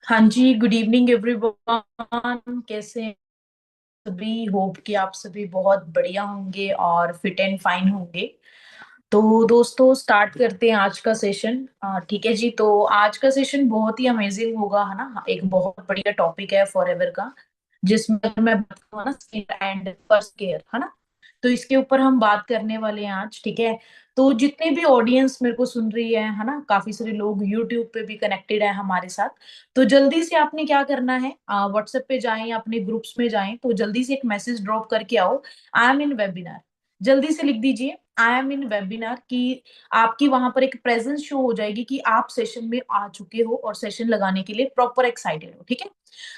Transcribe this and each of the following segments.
हाँ जी, good evening everyone. कैसे हैं सभी? होप कि आप सभी बहुत बढ़िया होंगे और फिट एंड फाइन होंगे। तो दोस्तों, स्टार्ट करते हैं आज का सेशन। ठीक है जी। तो आज का सेशन बहुत ही अमेजिंग होगा, है ना। एक बहुत बढ़िया टॉपिक है फॉरएवर का, जिसमें अगर मैं बात करूँ ना, स्किन एंड पर्स केयर, है ना। तो इसके ऊपर हम बात करने वाले हैं आज। ठीक है। तो जितने भी ऑडियंस मेरे को सुन रही है ना, काफी सारे लोग यूट्यूब पे भी कनेक्टेड है हमारे साथ। तो जल्दी से आपने क्या करना है, व्हाट्सएप पे जाएं या अपने ग्रुप्स में जाएं, तो जल्दी से एक मैसेज ड्रॉप करके आओ, आई एम इन वेबिनार। जल्दी से लिख दीजिए आई एम इन वेबिनार, कि आपकी वहां पर एक प्रेजेंस शो हो जाएगी कि आप सेशन में आ चुके हो और सेशन लगाने के लिए प्रॉपर एक्साइटेड हो। ठीक है।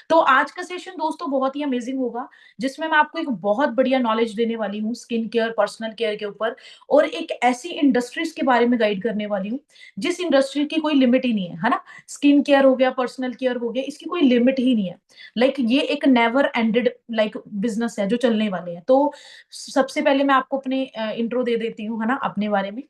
तो आज का सेशन दोस्तों बहुत ही अमेजिंग होगा, जिसमें मैं आपको एक बहुत बढ़िया नॉलेज देने वाली हूँ स्किन केयर, पर्सनल केयर के ऊपर। और एक ऐसी इंडस्ट्रीज के बारे में गाइड करने वाली हूँ जिस इंडस्ट्री की कोई लिमिट ही नहीं है ना। स्किन केयर हो गया, पर्सनल केयर हो गया, इसकी कोई लिमिट ही नहीं है। ये एक नेवर एंडेड बिजनेस है जो चलने वाले हैं। तो सबसे पहले मैं आपको अपने इंट्रो दे देती हूँ, है ना, अपने बारे में।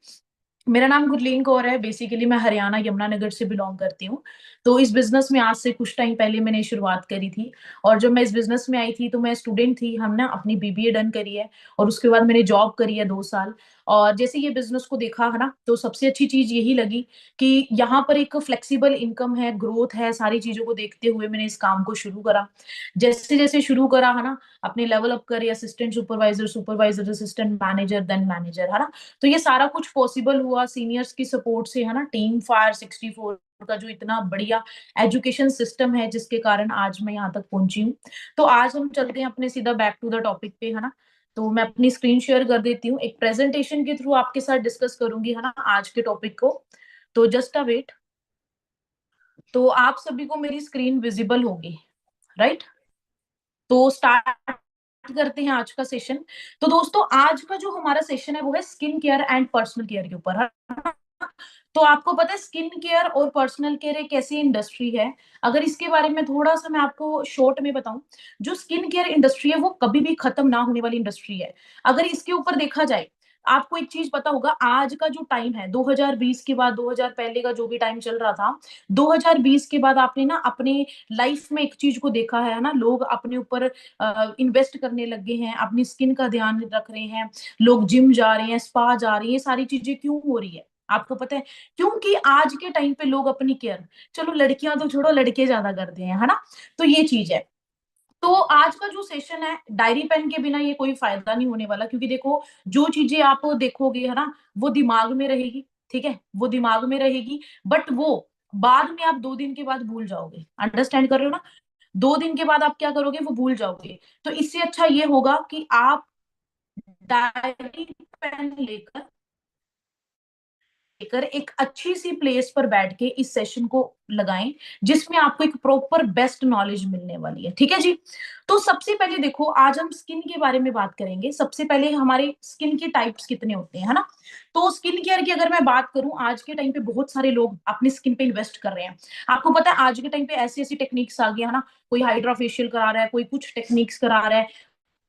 मेरा नाम गुरलीन कौर है। बेसिकली मैं हरियाणा यमुनानगर से बिलोंग करती हूँ। तो इस बिजनेस में आज से कुछ टाइम पहले मैंने शुरुआत करी थी। और जब मैं इस बिजनेस में आई थी तो मैं स्टूडेंट थी। हम ना अपनी बीबीए डन करी है और उसके बाद मैंने जॉब करी है 2 साल। और जैसे ये बिजनेस को देखा है ना, तो सबसे अच्छी चीज यही लगी कि यहाँ पर एक फ्लेक्सिबल इनकम है, ग्रोथ है। सारी चीजों को देखते हुए मैंने इस काम को शुरू करा। जैसे जैसे शुरू करा, है ना, अपने लेवल अप करे, assistant supervisor, supervisor assistant manager, then manager, है ना। तो ये सारा कुछ पॉसिबल हुआ सीनियर्स की सपोर्ट से, है ना। टीम फायर 64 का जो इतना बढ़िया एजुकेशन सिस्टम है, जिसके कारण आज मैं यहाँ तक पहुंची हूँ। तो आज हम चलते हैं अपने सीधा बैक टू द टॉपिक पे, है ना। तो मैं अपनी स्क्रीन शेयर कर देती हूँ, एक प्रेजेंटेशन के थ्रू आपके साथ डिस्कस करूंगी, है ना, आज के टॉपिक को। तो जस्ट अ वेट। तो आप सभी को मेरी स्क्रीन विजिबल होगी, राइट। तो स्टार्ट करते हैं आज का सेशन। तो दोस्तों, आज का जो हमारा सेशन है वो है skin care and personal care के ऊपर, है ना? तो आपको पता है स्किन केयर और पर्सनल केयर एक ऐसी इंडस्ट्री है, अगर इसके बारे में थोड़ा सा मैं आपको शॉर्ट में बताऊं, जो स्किन केयर इंडस्ट्री है वो कभी भी खत्म ना होने वाली इंडस्ट्री है। अगर इसके ऊपर देखा जाए, आपको एक चीज पता होगा, आज का जो टाइम है 2020 के बाद, 2000 पहले का जो भी टाइम चल रहा था, 2020 के बाद आपने ना अपने लाइफ में एक चीज को देखा है ना, लोग अपने ऊपर इन्वेस्ट करने लगे हैं, अपनी स्किन का ध्यान रख रहे हैं। लोग जिम जा रहे हैं, स्पा जा रहे हैं। ये सारी चीजें क्यों हो रही है आपको पता है? क्योंकि आज के टाइम पे लोग अपनी केयर, चलो लड़कियां तो छोड़ो, लड़के ज्यादा करते हैं, है ना। तो ये चीज है। तो आज का जो सेशन है, डायरी पेन के बिना ये कोई फायदा नहीं होने वाला, क्योंकि देखो, जो चीजें आप देखोगे, है ना, वो दिमाग में रहेगी। ठीक है, वो दिमाग में रहेगी, बट वो बाद में आप 2 दिन के बाद भूल जाओगे। अंडरस्टैंड कर रहे हो ना? 2 दिन के बाद आप क्या करोगे, वो भूल जाओगे। तो इससे अच्छा ये होगा कि आप डायरी पेन लेकर एक अच्छी सी प्लेस पर बैठ के इस सेशन को लगाएं, जिसमें आपको एक प्रॉपर बेस्ट नॉलेज मिलने वाली है। ठीक है जी। तो सबसे पहले देखो, आज हम स्किन के बारे में बात करेंगे। सबसे पहले हमारे स्किन के टाइप्स कितने होते हैं, है ना। तो स्किन केयर की अगर मैं बात करूं, आज के टाइम पे बहुत सारे लोग अपनी स्किन पे इन्वेस्ट कर रहे हैं। आपको पता है आज के टाइम पे ऐसी ऐसी टेक्निक्स आ गई है ना, कोई हाइड्रा फेशियल करा रहा है, कोई कुछ टेक्निक्स करा रहा है,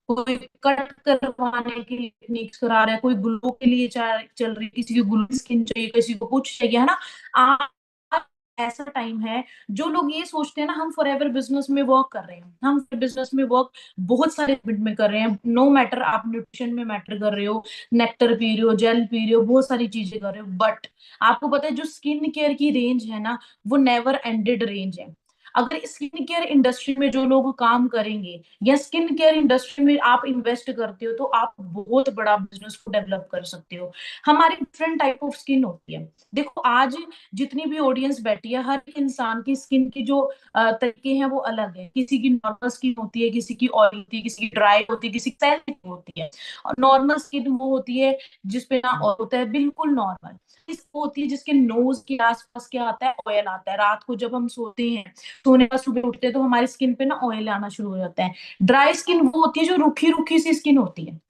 कोई कट करवाने की टेक्निक्स करा रहा है, कोई ग्लो के लिए चल रही है, किसी को ग्लो स्किन चाहिए, किसी को कुछ चाहिए, है ना। आज ऐसा टाइम है, जो लोग ये सोचते हैं ना, हम फॉरएवर बिजनेस में वर्क कर रहे हैं, हम बिजनेस में वर्क बहुत सारे फील्ड में कर रहे हैं। नो मैटर आप न्यूट्रिशन में मैटर कर रहे हो, नेक्टर पी रहे हो, जेल पी रहे हो, बहुत सारी चीजें कर रहे हो, बट आपको पता है जो स्किन केयर की रेंज है ना, वो नेवर एंडेड रेंज है। अगर स्किन केयर इंडस्ट्री में जो लोग काम करेंगे, या स्किन केयर इंडस्ट्री में आप इन्वेस्ट करते हो, तो आप बहुत बड़ा बिजनेस को डेवलप कर सकते हो। हमारी डिफरेंट टाइप ऑफ स्किन होती है। देखो, आज जितनी भी ऑडियंस बैठी है, हर एक इंसान की स्किन की जो तरीके हैं वो अलग है। किसी की नॉर्मल स्किन होती है, किसी की ऑयली होती है, किसी की ड्राई होती है, किसी की सेंसिटिव होती है। और नॉर्मल स्किन वो होती है जिसपे ना ऑयल होता है, बिल्कुल नॉर्मल। इसको होती है जिसके नोज के आसपास क्या आता है, ऑयल आता है। रात को जब हम सोते हैं, सोने का सुबह उठते हैं, तो हमारी स्किन पे ना ऑयल आना शुरू हो जाता है। ड्राई स्किन वो होती है जो रूखी रूखी सी स्किन होती है।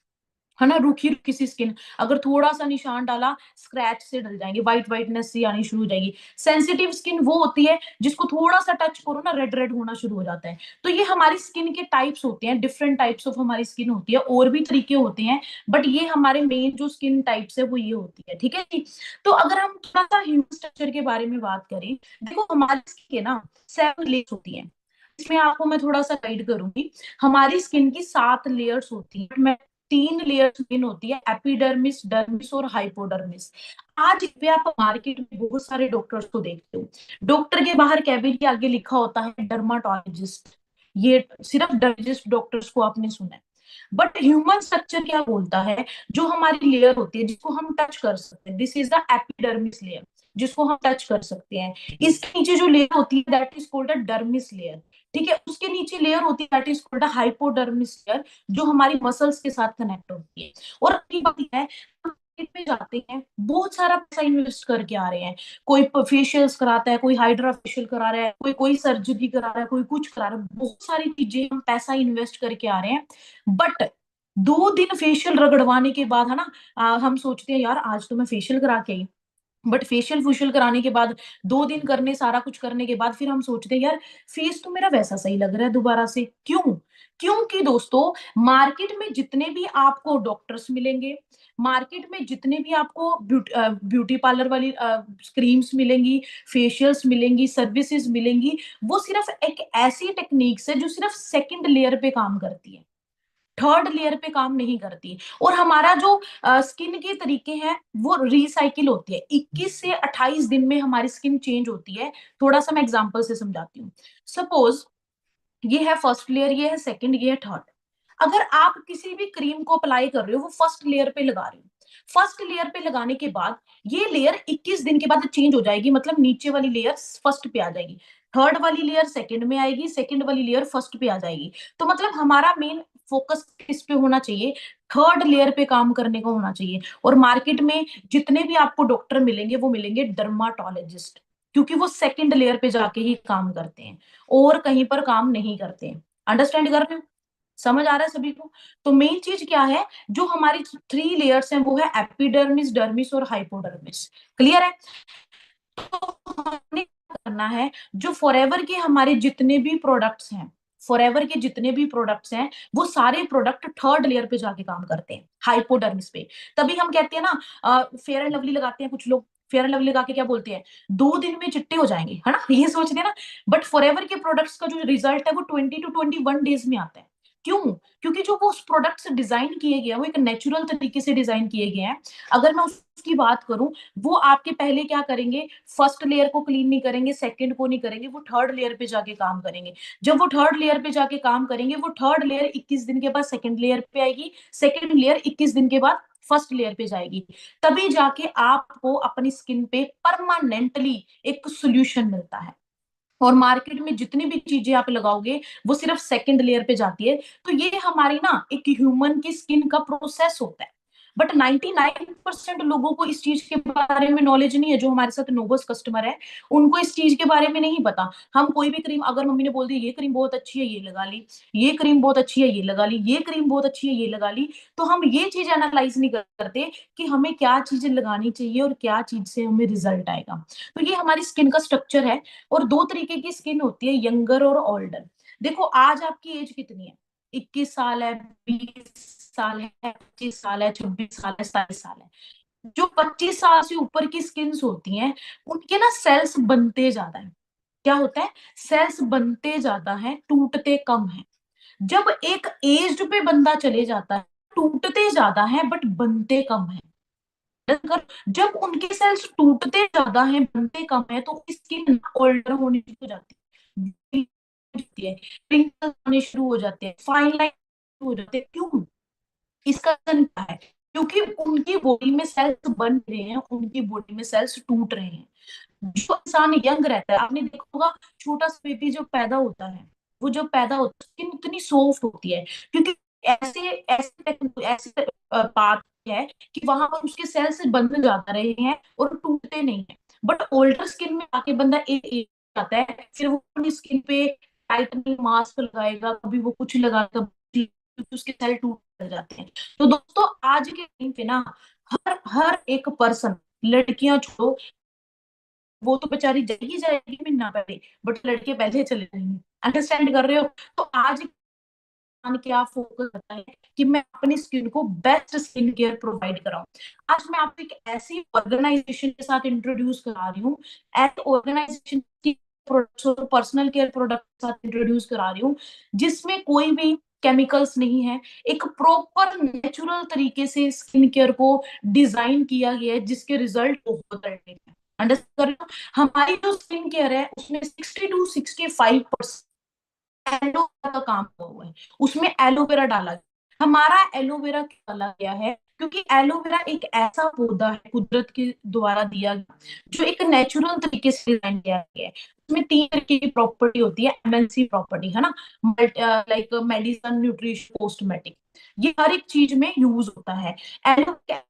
है ना, रूखी रूखी सी स्किन, अगर थोड़ा सा निशान डाला स्क्रैच से डल जाएंगे, व्हाइट व्हाइटनेस सी आनी शुरू हो जाएगी। सेंसिटिव स्किन वो होती है जिसको थोड़ा सा टच करो ना रेड रेड होना शुरू हो जाता है। तो ये हमारी स्किन के टाइप्स होते हैं, डिफरेंट टाइप्स ऑफ हमारी स्किन होती है, और भी तरीके होते हैं, बट ये हमारे मेन जो स्किन टाइप्स है वो ये होती है, ठीक है जी। तो अगर हम थोड़ा सा ह्यूमन स्ट्रक्चर के बारे में बात करें, देखो हमारी स्किन ना 7 लेयर्स होती है। इसमें आपको मैं थोड़ा सा गाइड करूंगी। हमारी स्किन की 7 लेयर्स होती है, मैं 3 लेयर्स मेन होती है, एपिडर्मिस, डर्मिस और हाइपोडर्मिस। आज पे आप मार्केट में बहुत सारे डॉक्टर्स को देखते हो, डॉक्टर के बाहर कैबिन के आगे लिखा होता है डर्माटोलॉजिस्ट, ये सिर्फ डर्मिस्ट डॉक्टर्स को आपने सुना है। बट ह्यूमन स्ट्रक्चर क्या बोलता है, जो हमारी लेयर होती है जिसको हम टच कर सकते हैं, this is the epidermis layer, जिसको हम टच कर सकते हैं। इसके नीचे जो लेयर होती है that is called a dermis layer, ठीक है। उसके नीचे लेयर होती है that is called a hypodermis layer, जो हमारी मसल्स के साथ कनेक्ट होती है। और अपनी बात है, पे जाते हैं बहुत सारा पैसा इन्वेस्ट करके आ रहे हैं, कोई फेशियल्स कराता है, कोई हाइड्रा फेशियल करा रहा है, कोई कोई सर्जरी करा रहा है, कोई कुछ करा रहा है, बहुत सारी चीजें हम पैसा इन्वेस्ट करके आ रहे हैं। बट 2 दिन फेशियल रगड़वाने के बाद है ना, हम सोचते हैं यार आज तो मैं फेशियल करा के आई। बट फेशियल फुशियल कराने के बाद, 2 दिन करने सारा कुछ करने के बाद, फिर हम सोचते हैं यार फेस तो मेरा वैसा सही लग रहा है दोबारा से, क्यों? क्योंकि दोस्तों मार्केट में जितने भी आपको डॉक्टर्स मिलेंगे, मार्केट में जितने भी आपको ब्यूटी पार्लर वाली क्रीम्स मिलेंगी, फेशियल्स मिलेंगी, सर्विसेज मिलेंगी, वो सिर्फ एक ऐसी टेक्निक्स है जो सिर्फ सेकंड लेयर पे काम करती है, थर्ड लेयर पे काम नहीं करती। और हमारा जो स्किन के तरीके हैं वो रिसाइकिल होती है, 21 से 28 दिन में हमारी स्किन चेंज होती है। थोड़ा सा मैं एग्जांपल से समझाती हूँ। सपोज ये है फर्स्ट लेयर, ये है सेकंड, ये है थर्ड। अगर आप किसी भी क्रीम को अप्लाई कर रहे हो, वो फर्स्ट लेयर पे लगा रहे हो, फर्स्ट लेयर पे लगाने के बाद ये लेयर 21 दिन के बाद चेंज हो जाएगी, मतलब नीचे वाली लेयर फर्स्ट पे आ जाएगी, थर्ड वाली लेयर सेकंड में आएगी, सेकंड वाली लेयर फर्स्ट पे आ जाएगी। तो मतलब हमारा मेन फोकस किस पे होना चाहिए, थर्ड लेयर पे काम करने का होना चाहिए। और मार्केट में जितने भी आपको डॉक्टर मिलेंगे वो मिलेंगे डर्माटोलॉजिस्ट, क्योंकि वो सेकंड लेयर पे जाके ही काम करते हैं और कहीं पर काम नहीं करते हैं। अंडरस्टैंड कर रहे हो? समझ आ रहा है सभी को? तो मेन चीज क्या है, जो हमारी 3 लेयर्स हैं वो है एपिडर्मिस, डर्मिस और हाइपोडर्मिस। क्लियर है? तो हमने क्या करना है, जो फॉरएवर के हमारे जितने भी प्रोडक्ट्स हैं, फॉरएवर के जितने भी प्रोडक्ट्स हैं, वो सारे प्रोडक्ट थर्ड लेयर पे जाके काम करते हैं, हाइपोडर्मिस पे। तभी हम कहते हैं ना, फेयर एंड लवली लगाते हैं कुछ लोग, फेयर एंड लवली लगा के क्या बोलते हैं, 2 दिन में चिट्टे हो जाएंगे, है ना, ये सोचते हैं ना। बट फॉरएवर के प्रोडक्ट्स का जो रिजल्ट है वो 20 to 21 डेज में आता है। क्यों? क्योंकि जो वो प्रोडक्ट्स डिजाइन किए गए हैं वो एक नेचुरल तरीके से डिजाइन किए गए हैं। अगर मैं उसकी बात करूं, वो आपके पहले क्या करेंगे, फर्स्ट लेयर को क्लीन नहीं करेंगे, सेकंड को नहीं करेंगे, वो थर्ड लेयर पे जाके काम करेंगे। जब वो थर्ड लेयर पे जाके काम करेंगे, वो थर्ड लेयर 21 दिन के बाद सेकंड लेयर पे आएगी, सेकंड लेयर 21 दिन के बाद फर्स्ट लेयर पे जाएगी। तभी जाके आपको अपनी स्किन पे परमानेंटली एक सोल्यूशन मिलता है। और मार्केट में जितनी भी चीजें आप लगाओगे वो सिर्फ सेकंड लेयर पे जाती है। तो ये हमारी ना एक ह्यूमन की स्किन का प्रोसेस होता है। बट 99% लोगों को इस चीज के बारे में नॉलेज नहीं है, जो हमारे साथ नोबस कस्टमर है उनको इस चीज के बारे में नहीं पता। हम कोई भी क्रीम, अगर मम्मी ने बोल दी ये क्रीम बहुत अच्छी है ये लगा ली, ये क्रीम बहुत अच्छी है ये लगा ली, ये क्रीम बहुत अच्छी है ये लगा ली, तो हम ये चीज एनालाइज नहीं करते कि हमें क्या चीजें लगानी चाहिए और क्या चीज से हमें रिजल्ट आएगा। तो ये हमारी स्किन का स्ट्रक्चर है। और 2 तरीके की स्किन होती है, यंगर और ओल्डर। देखो आज आपकी एज कितनी है, 21 साल है, 20 साल है, 25 साल है, 26 साल है, 27 साल है। जो 25 साल से ऊपर की स्किन्स होती हैं उनके ना सेल्स बनते ज्यादा है। क्या होता है, सेल्स बनते ज्यादा है, टूटते कम है। जब एक एज पे बंदा चले जाता है, टूटते ज्यादा है बट बनते कम है। अगर जब उनके सेल्स टूटते ज्यादा हैं बनते कम है, तो स्किन ओल्डर होने हो जाती है, रिंकल्स आने शुरू हो जाते हैं, फाइन लाइन शुरू हो जाते हैं। क्यों? इसका रीजन क्या है? क्योंकि उनकी बॉडी में सेल्स बन रहे हैं, उनकी बॉडी में सेल्स टूट रहे हैं। जो इंसान यंग रहता है, आपने देखा होगा, छोटा सा बेबी जो पैदा होता है, वो जब पैदा होता है स्किन इतनी सॉफ्ट होती है, क्योंकि ऐसे ऐसे ऐसे पार्ट है कि वहां पर उसके सेल्स बंध जाता रहे हैं और टूटते नहीं है। बट ओल्डर स्किन में आके बंदा एक एज आता है, फिर वो अपनी स्किन पे टाइटनिंग मास्क लगाएगा, कभी वो कुछ लगाएगा, उसके सेल टूट लग जाते हैं। तो दोस्तों आज के टाइम पे ना हर हर एक पर्सन, लड़कियां छोड़ो, वो तो बेचारी जाएगी जाएगी मिलना पहले, बट लड़के पहले चले जाएंगे। अंडरस्टैंड कर रहे हो? तो आज इंसान क्या फोकस करता है कि मैं अपनी स्किन को बेस्ट स्किन केयर प्रोवाइड कराऊं। आज मैं आपको एक ऐसी ऑर्गेनाइजेशन के साथ इंट्रोड्यूस करा रही हूँ, ऐसी ऑर्गेनाइजेशन की प्रोडक्ट्स और पर्सनल केयर प्रोडक्ट के साथ इंट्रोड्यूस करा रही हूँ जिसमें कोई भी केमिकल्स नहीं है। एक प्रॉपर नेचुरल तरीके से स्किन केयर को डिजाइन किया गया है जिसके रिजल्ट बहुत अच्छे हैं। अंडरस्टैंड कर रहे हो? हमारी जो स्किन केयर है उसमें 60 to 65% एलोवेरा का काम हुआ है, उसमें एलोवेरा डाला गया। हमारा एलोवेरा क्यों डाला गया है? क्योंकि एलोवेरा एक ऐसा पौधा है कुदरत के द्वारा दिया गया जो एक नेचुरल तरीके से डिजाइन किया गया है। उसमें 3 तरीके की प्रॉपर्टी होती है, एमएनसी प्रॉपर्टी है ना, लाइक मेडिसिन, न्यूट्रिशन, कॉस्मेटिक, ये हर एक चीज में यूज होता है। एलोवेरा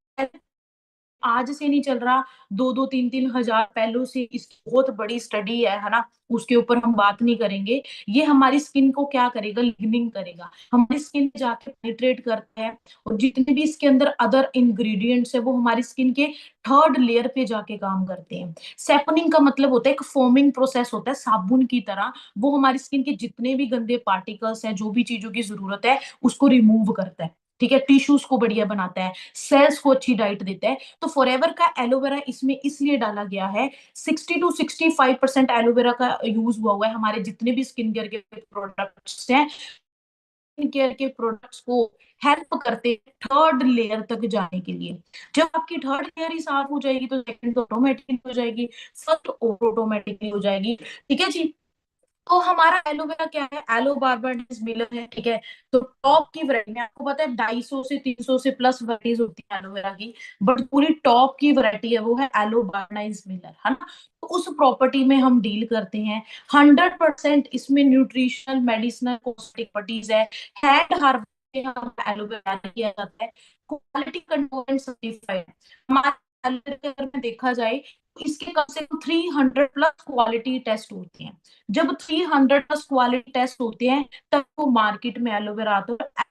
आज से नहीं चल रहा, 2-2 3-3 हजार पहलों से इसकी बहुत बड़ी स्टडी है ना, उसके ऊपर हम बात नहीं करेंगे। ये हमारी स्किन को क्या करेगा, लिगनिंग करेगा, हमारी स्किन जाके पेनिट्रेट करता है, और जितने भी इसके अंदर अदर इंग्रेडिएंट्स है वो हमारी स्किन के थर्ड लेयर पे जाके काम करते हैं। सेपनिंग का मतलब होता है एक फोमिंग प्रोसेस होता है साबुन की तरह, वो हमारी स्किन के जितने भी गंदे पार्टिकल्स हैं, जो भी चीजों की जरूरत है उसको रिमूव करता है। ठीक है, टिश्यूज को बढ़िया बनाता है, सेल्स को अच्छी डाइट देता है। तो फॉरएवर का एलोवेरा इसमें इसलिए डाला गया है, 60 to 65% एलोवेरा का यूज हुआ है हमारे जितने भी स्किन केयर के प्रोडक्ट्स हैं। स्किन केयर के प्रोडक्ट्स को हेल्प करते हैं थर्ड लेयर तक जाने के लिए। जब आपकी थर्ड लेयर ही साफ हो जाएगी तो सेकंड तो ऑटोमेटिकली हो जाएगी, फर्स्ट ऑटोमेटिकली हो जाएगी। ठीक है जी। तो हमारा एलोवेरा क्या है, एलो बार्बाडेंस मिलर है। ठीक है, तो टॉप की वैरायटी में आपको पता है 250 से 300 से प्लस वैरायटीज होती है एलोवेरा की, बट पूरी टॉप की वैरायटी है वो है एलो बार्बाडेंस मिलर, है ना। तो उस प्रॉपर्टी में हम डील करते हैं। 100% इसमें न्यूट्रिशनल, मेडिसिनल, कॉस्मेटिक प्रॉपर्टीज है। हैंड हार्वेस्ट एलोवेरा किया जाता है, क्वालिटी कंट्रोल सर्टिफाइड। हमारे एलोवेरा में देखा जाए इसके कम से कम 300+ क्वालिटी टेस्ट होते हैं। जब 300+ क्वालिटी टेस्ट होते हैं तब वो मार्केट में एलोवेरा आता है।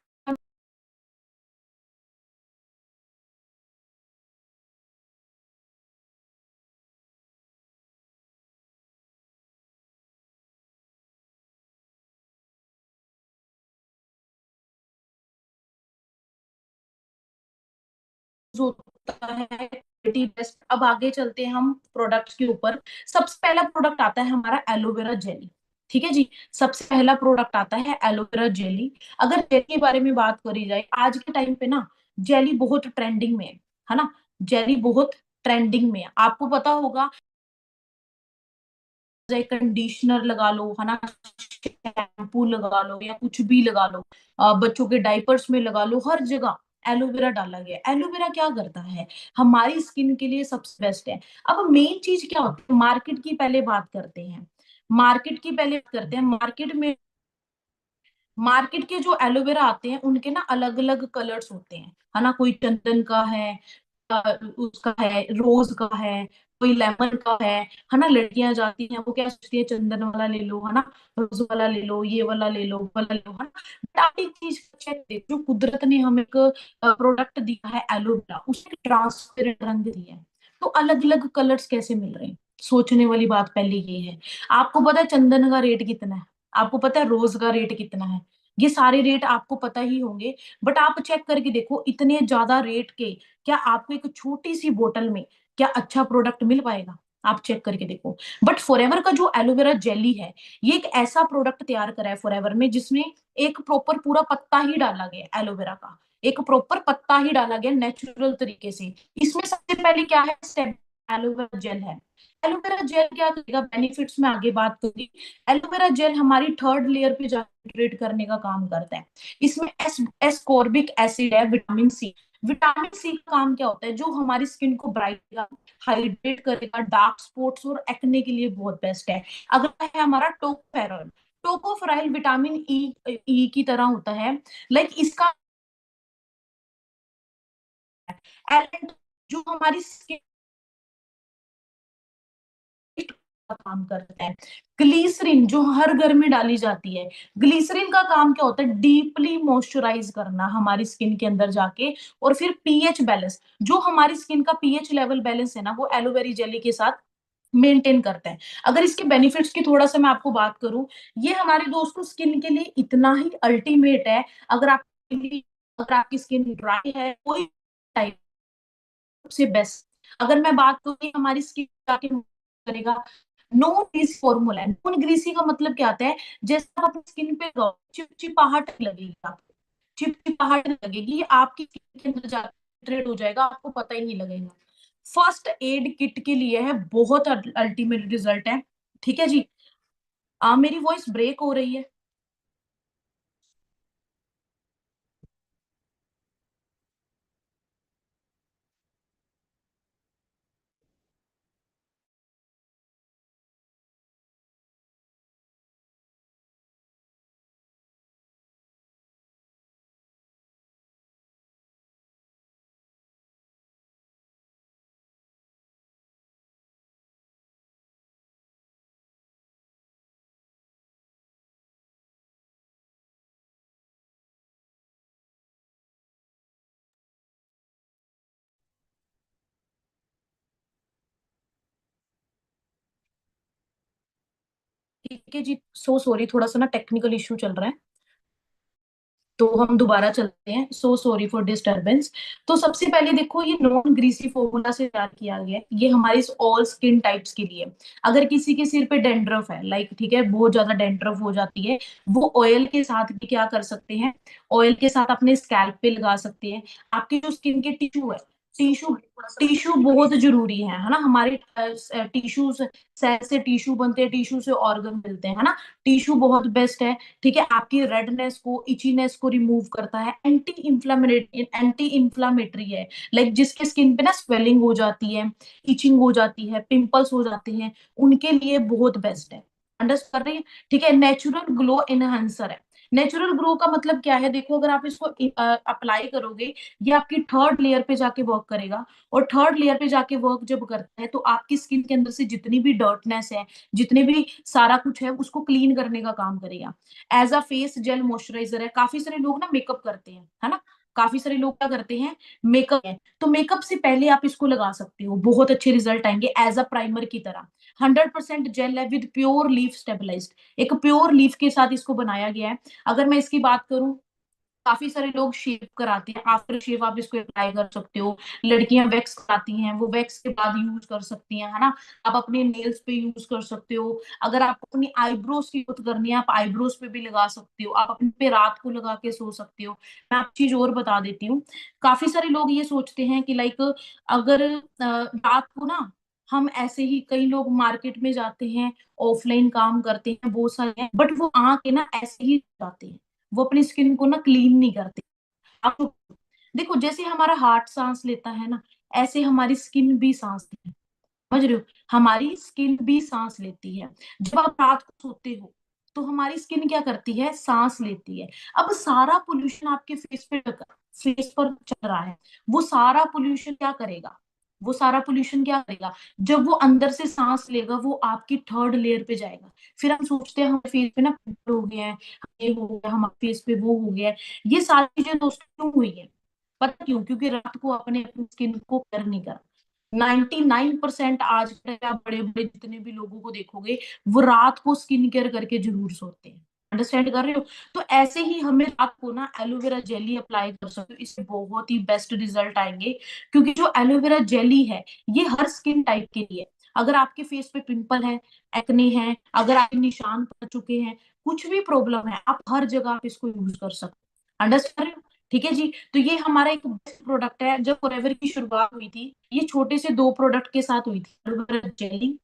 होता है बेस्ट। अब आगे चलते हैं हम प्रोडक्ट्स के ऊपर। सबसे पहला प्रोडक्ट आता है हमारा एलोवेरा जेली। ठीक है जी, सबसे पहला प्रोडक्ट आता है एलोवेरा जेली। अगर जेली के बारे में बात करी जाए आज के टाइम पे ना, जेली बहुत ट्रेंडिंग में है ना, जेली बहुत ट्रेंडिंग में है। आपको पता होगा, चाहे कंडीशनर लगा लो है ना, शैम्पू लगा लो या कुछ भी लगा लो, बच्चों के डाइपर्स में लगा लो, हर जगह एलोवेरा डाला गया है। एलोवेरा क्या करता है, हमारी स्किन के लिए सबसे बेस्ट है। अब मेन चीज क्या होती है, मार्केट की पहले बात करते हैं। मार्केट के जो एलोवेरा आते हैं उनके ना अलग अलग कलर्स होते हैं, है ना। कोई चंदन का है, उसका है, रोज का है, कोई लेमन का है ना। लड़कियां जाती हैं वो क्या सोचती है, चंदन वाला ले लो है ना, रोज वाला ले लो, ये वाला ले लो, वो वाला ले लो, है ना। बट आप एक चीज चेक देखो, जो कुदरत ने हमें एक प्रोडक्ट दिया है एलोवेरा, उसने ट्रांसपेरेंट रंग दिया है। तो अलग अलग कलर्स कैसे मिल रहे हैं, सोचने वाली बात पहले ये है। आपको पता है चंदन का रेट कितना है, आपको पता है रोज का रेट कितना है, ये सारे रेट आपको पता ही होंगे। बट आप चेक करके देखो, इतने ज्यादा रेट के क्या आपको एक छोटी सी बोतल में क्या अच्छा प्रोडक्ट मिल पाएगा? आप चेक करके देखो। बट फॉरएवर का जो एलोवेरा जेली है, ये एक ऐसा प्रोडक्ट तैयार करा है फॉरएवर में जिसमें एक प्रॉपर पूरा पत्ता ही डाला गया एलोवेरा का, एक प्रॉपर पत्ता ही डाला गया नेचुरल तरीके से। इसमें सबसे पहले क्या है स्टेप, एलोवेरा जेल है। एलोवेरा जेल क्या करेगा, बेनिफिट्स में आगे बात करूंगी। एलोवेरा जेल हमारी थर्ड लेयर पे जाइड्रेट करने का काम करता है। इसमें एस्कॉर्बिक एसिड है, विटामिन सी। विटामिन सी का काम क्या होता है, जो हमारी स्किन को ब्राइट, हाइड्रेट करेगा, डार्क स्पॉट्स और एक्ने के लिए बहुत बेस्ट है। अगला है हमारा टोकोफेरॉल। टोकोफेरॉल विटामिन ई की तरह होता है, लाइक इसका एलेंट जो हमारी स्किन काम करता है। ग्लिसरीन जो हर घर में डाली जाती है, ग्लिसरीन का काम क्या होता है? डीपली मॉइस्चराइज करना हमारी स्किन के अंदर जाके, और फिर पीएच बैलेंस, जो हमारी स्किन का पीएच लेवल बैलेंस है ना, वो एलोवेरा जेली के साथ मेंटेन करते हैं। अगर इसके बेनिफिट्स की थोड़ा सा मैं आपको बात करूं, ये हमारे दोस्तों स्किन के लिए इतना ही अल्टीमेट है। अगर आप अगर आपकी स्किन ड्राई है, कोई टाइप से बेस्ट। अगर मैं बात करूँ कि हमारी स्किन जाके करेगा, नॉन ग्रीसी फॉर्मूला है। नॉन ग्रीसी का मतलब क्या आता है? जैसे आप अपनी स्किन पे चिपचिपाहट लगेगी, आपको चिपचिपाहट लगेगी, ये आपकी स्किन के अंदर जाके पेनिट्रेट हो जाएगा, आपको पता ही नहीं लगेगा। फर्स्ट एड किट के लिए है, बहुत अल्टीमेट रिजल्ट है। ठीक है जी। मेरी वॉइस ब्रेक हो रही है? ठीक है जी, सो सॉरी, थोड़ा सा ना टेक्निकल इशू चल रहा है, तो हम दोबारा चलते हैं। So sorry for disturbance. तो सबसे पहले देखो, ये नॉन ग्रीसी फॉर्मूला से तैयार किया गया है, ये हमारे ऑल स्किन टाइप्स के लिए। अगर किसी के सिर पे डेंड्रफ है, लाइक ठीक है, बहुत ज्यादा डेंड्रफ हो जाती है, वो ऑयल के साथ भी क्या कर सकते हैं? ऑयल के साथ अपने स्कैल्प पे लगा सकते हैं। आपके जो स्किन के टिश्यू है, टिश्यू टिश्यू बहुत जरूरी है ना। हमारे टिश्यूज से टिश्यू बनते हैं, टिश्यू से ऑर्गन मिलते हैं, है ना। टिश्यू बहुत बेस्ट है। ठीक है, आपकी रेडनेस को, इचीनेस को रिमूव करता है, एंटी इंफ्लामेटरी है। लाइक जिसके स्किन पे ना स्वेलिंग हो जाती है, इचिंग हो जाती है, पिंपल्स हो जाते हैं, उनके लिए बहुत बेस्ट है। अंडरस्टैंड कर रही है? ठीक है, नेचुरल ग्लो एनहांसर है। नेचुरल ग्लो का मतलब क्या है? देखो, अगर आप इसको अप्लाई करोगे, ये आपकी थर्ड लेयर पे जाके वर्क करेगा, और थर्ड लेयर पे जाके वर्क जब करता है, तो आपकी स्किन के अंदर से जितनी भी डर्टनेस है, जितने भी सारा कुछ है, उसको क्लीन करने का काम करेगा। As a face gel moisturiser है। काफी सारे लोग ना मेकअप करते हैं, है ना। काफी सारे लोग क्या करते हैं? मेकअप है, तो मेकअप से पहले आप इसको लगा सकते हो, बहुत अच्छे रिजल्ट आएंगे एज अ प्राइमर की तरह। 100% जेल है विद प्योर लीफ स्टेबलाइज्ड, एक प्योर लीफ के साथ इसको बनाया गया है। अगर मैं इसकी बात करूं, काफी सारे लोग शेव कराते हैं, आफ्टर शेव आप इसको अप्लाई कर सकते हो। लड़कियां वैक्स कराती हैं, वो वैक्स के बाद यूज कर सकती हैं, है ना। आप अपने नेल्स पे यूज कर सकते हो। अगर आपको अपनी आईब्रोज की ग्रोथ करनी है, आप आईब्रोज पे भी लगा सकते हो। आप अपने पे रात को लगा के सो सकते हो। मैं आप चीज और बता देती हूँ। काफी सारे लोग ये सोचते हैं कि लाइक, अगर रात को ना, हम ऐसे ही, कई लोग मार्केट में जाते हैं, ऑफलाइन काम करते हैं, बहुत सारे हैं, बट वो आके ना ऐसे ही जाते हैं, वो अपनी स्किन को ना क्लीन नहीं करते। आप देखो, जैसे हमारा हार्ट सांस लेता है ना, ऐसे हमारी स्किन भी सांस लेती है। समझ रहे हो? हमारी स्किन भी सांस लेती है। जब आप रात को सोते हो, तो हमारी स्किन क्या करती है? सांस लेती है। अब सारा पोल्यूशन आपके फेस पर चल रहा है, वो सारा पोल्यूशन क्या करेगा? वो सारा पोल्यूशन क्या करेगा? जब वो अंदर से सांस लेगा, वो आपकी थर्ड लेयर पे जाएगा। फिर हम सोचते हैं हमारे फेस पे ना पिंपल हो गया है, ये हो गया, हमारे फेस पे वो हो गया है। ये सारी चीजें दोस्तों क्यों हुई है? पता क्यों? क्योंकि रात को आपने अपनी स्किन को केयर नहीं करा। 99% आज के आप बड़े बड़े जितने भी लोगों को देखोगे, वो रात को स्किन केयर करके जरूर सोते हैं। अंडरस्टैंड कर रहे हो? तो ऐसे ही हमें रात को ना एलोवेरा जेली अप्लाई कर सकते हो, इससे बहुत ही बेस्ट रिजल्ट आएंगे। क्योंकि जो एलोवेरा जेली है, ये हर स्किन टाइप के लिए। अगर आपके फेस पे पिंपल है, एक्ने है, अगर आपके निशान पड़ चुके हैं, कुछ भी प्रॉब्लम है, आप हर जगह आप इसको यूज कर सकते हो। अंडरस्टैंड? ठीक है जी। तो ये हमारा एक बेस्ट प्रोडक्ट है। जब फॉरएवर की शुरुआत हुई थी, ये छोटे से दो प्रोडक्ट के साथ हुई थी, एलोवेरा जेली,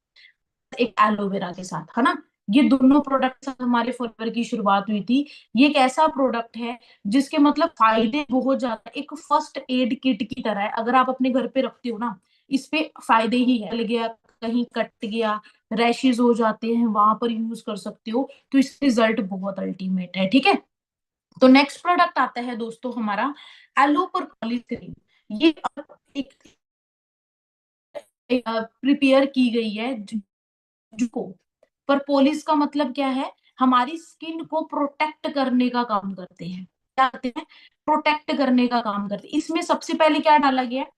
एक एलोवेरा के साथ, है ना। ये दोनों प्रोडक्ट से हमारे फॉरएवर की शुरुआत हुई थी। ये एक ऐसा प्रोडक्ट है जिसके मतलब फायदे बहुत ज्यादा, एक फर्स्ट एड किट की तरह है। अगर आप अपने घर पे रखते हो ना, इस पे फायदे ही है। लग गया, कहीं कट गया, रैशेज हो जाते हैं, वहां पर यूज कर सकते हो। तो इसका रिजल्ट बहुत अल्टीमेट है। ठीक है। तो नेक्स्ट प्रोडक्ट आता है दोस्तों हमारा एलो पर पॉलीथीन। ये एक प्रिपेयर की गई है को परपोलिस का मतलब क्या है, हमारी स्किन को प्रोटेक्ट करने का काम करते हैं। क्या करते हैं? प्रोटेक्ट करने का काम करते हैं। इसमें सबसे पहले क्या डाला गया है?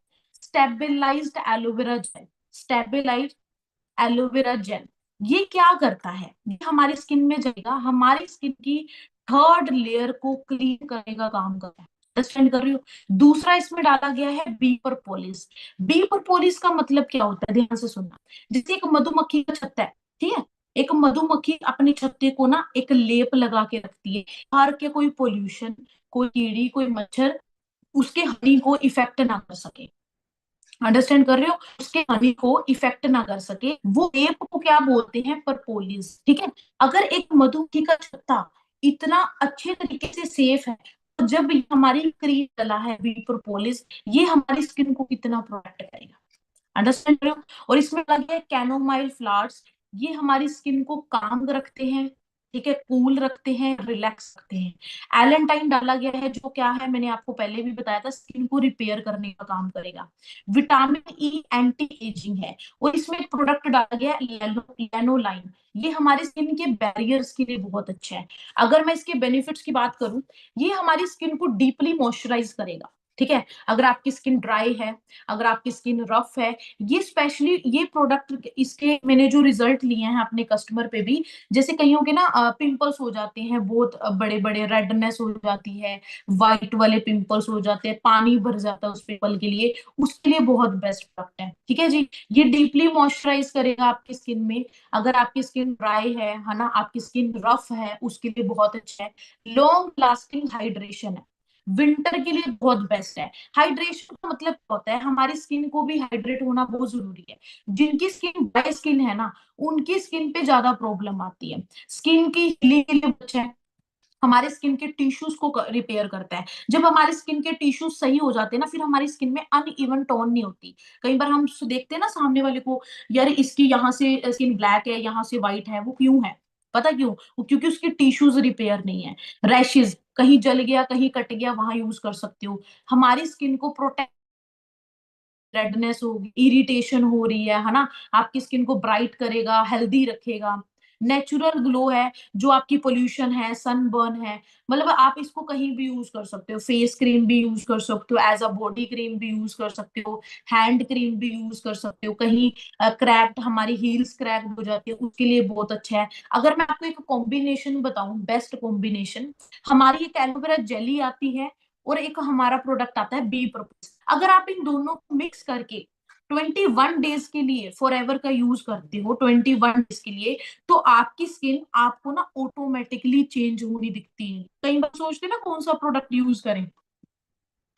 Stabilised aloe vera gel. Stabilised aloe vera gel ये क्या करता है? ये हमारी स्किन में जाएगा, हमारी स्किन की थर्ड लेयर को क्लीन करने का काम करता है। अंडरस्टैंड कर रही हो? दूसरा इसमें डाला गया है बी परपोलिस। बी परपोलिस का मतलब क्या होता है, ध्यान से सुनना। जैसे एक मधुमक्खी का छत्ता है, ठीक है, एक मधुमक्खी अपने छत्ते को ना एक लेप लगा के रखती है, बाहर के कोई पोल्यूशन, कोई कीड़ी, कोई मच्छर उसके हनी को इफेक्ट ना कर सके। अंडरस्टैंड कर रहे हो? उसके हनी को इफेक्ट ना कर सके, वो एप को क्या बोलते हैं? परपोलिस। ठीक है। अगर एक मधुमक्खी का छत्ता इतना अच्छे तरीके से सेफ है, तो जब ये हमारी क्रीम डला है बी प्रोपोलिस, ये हमारी स्किन को कितना प्रोटेक्ट करेगा। अंडरस्टैंड करो। और इसमें लगे कैनोमाइल फ्लावर्स, ये हमारी स्किन को काम रखते हैं, ठीक है, कूल रखते हैं, रिलैक्स रखते हैं। एलेंटाइन डाला गया है, जो क्या है मैंने आपको पहले भी बताया था, स्किन को रिपेयर करने का काम करेगा। विटामिन ई एंटी एजिंग है। और इसमें एक प्रोडक्ट डाला गया है लेनोलाइन, ये हमारी स्किन के बैरियर्स के लिए बहुत अच्छा है। अगर मैं इसके बेनिफिट्स की बात करूं, ये हमारी स्किन को डीपली मॉइस्चराइज करेगा। ठीक है। अगर आपकी स्किन ड्राई है, अगर आपकी स्किन रफ है, ये स्पेशली ये प्रोडक्ट, इसके मैंने जो रिजल्ट लिए हैं अपने कस्टमर पे भी, जैसे कईयों के ना पिंपल्स हो जाते हैं, बहुत बड़े बड़े रेडनेस हो जाती है, व्हाइट वाले पिंपल्स हो जाते हैं, पानी भर जाता है उस पिंपल के लिए, उसके लिए बहुत बेस्ट प्रोडक्ट है। ठीक है जी। ये डीपली मॉइस्चराइज करेगा आपकी स्किन में। अगर आपकी स्किन ड्राई है ना, आपकी स्किन रफ है, उसके लिए बहुत अच्छा है। लॉन्ग लास्टिंग हाइड्रेशन है, विंटर के लिए बहुत बेस्ट है। हाइड्रेशन का मतलब क्या होता है? हमारी स्किन को भी हाइड्रेट होना बहुत जरूरी है। जिनकी स्किन ड्राई स्किन है ना, उनकी स्किन पे ज्यादा प्रॉब्लम आती है। स्किन की हीलिंग के लिए अच्छा है, हमारे स्किन के टिश्यूज को रिपेयर करता है। जब हमारे स्किन के टिश्यूज सही हो जाते हैं ना, फिर हमारी स्किन में अनइवन टोन नहीं होती। कई बार हम देखते हैं ना सामने वाले को, यार इसकी यहाँ से स्किन ब्लैक है, यहाँ से व्हाइट है, वो क्यों है? पता क्यों? वो क्योंकि उसके टिश्यूज रिपेयर नहीं है। रैशेज, कहीं जल गया, कहीं कट गया, वहां यूज कर सकते हो। हमारी स्किन को प्रोटेक्ट, रेडनेस होगी, इरिटेशन हो रही है ना, आपकी स्किन को ब्राइट करेगा, हेल्दी रखेगा। नेचुरल ग्लो है, जो आपकी पोल्यूशन है, सनबर्न है, मतलब आप इसको कहीं भी यूज कर सकते हो। फेस क्रीम भी यूज कर सकते हो, एज अ बॉडी क्रीम भी यूज कर सकते हो, हैंड क्रीम भी यूज कर सकते हो। कहीं क्रैक्ड, हमारी हील्स क्रैक हो जाती है, उसके लिए बहुत अच्छा है। अगर मैं आपको एक कॉम्बिनेशन बताऊं, बेस्ट कॉम्बिनेशन, हमारी एक एलोवेरा जेली आती है, और एक हमारा प्रोडक्ट आता है बी प्रोपोज। अगर आप इन दोनों को मिक्स करके 21 डेज के लिए फॉर एवर का यूज करते हो, 21 डेज के लिए, तो आपकी स्किन आपको ना ऑटोमेटिकली चेंज होनी दिखती है। कई बार सोचते हैं ना कौन सा प्रोडक्ट यूज करें,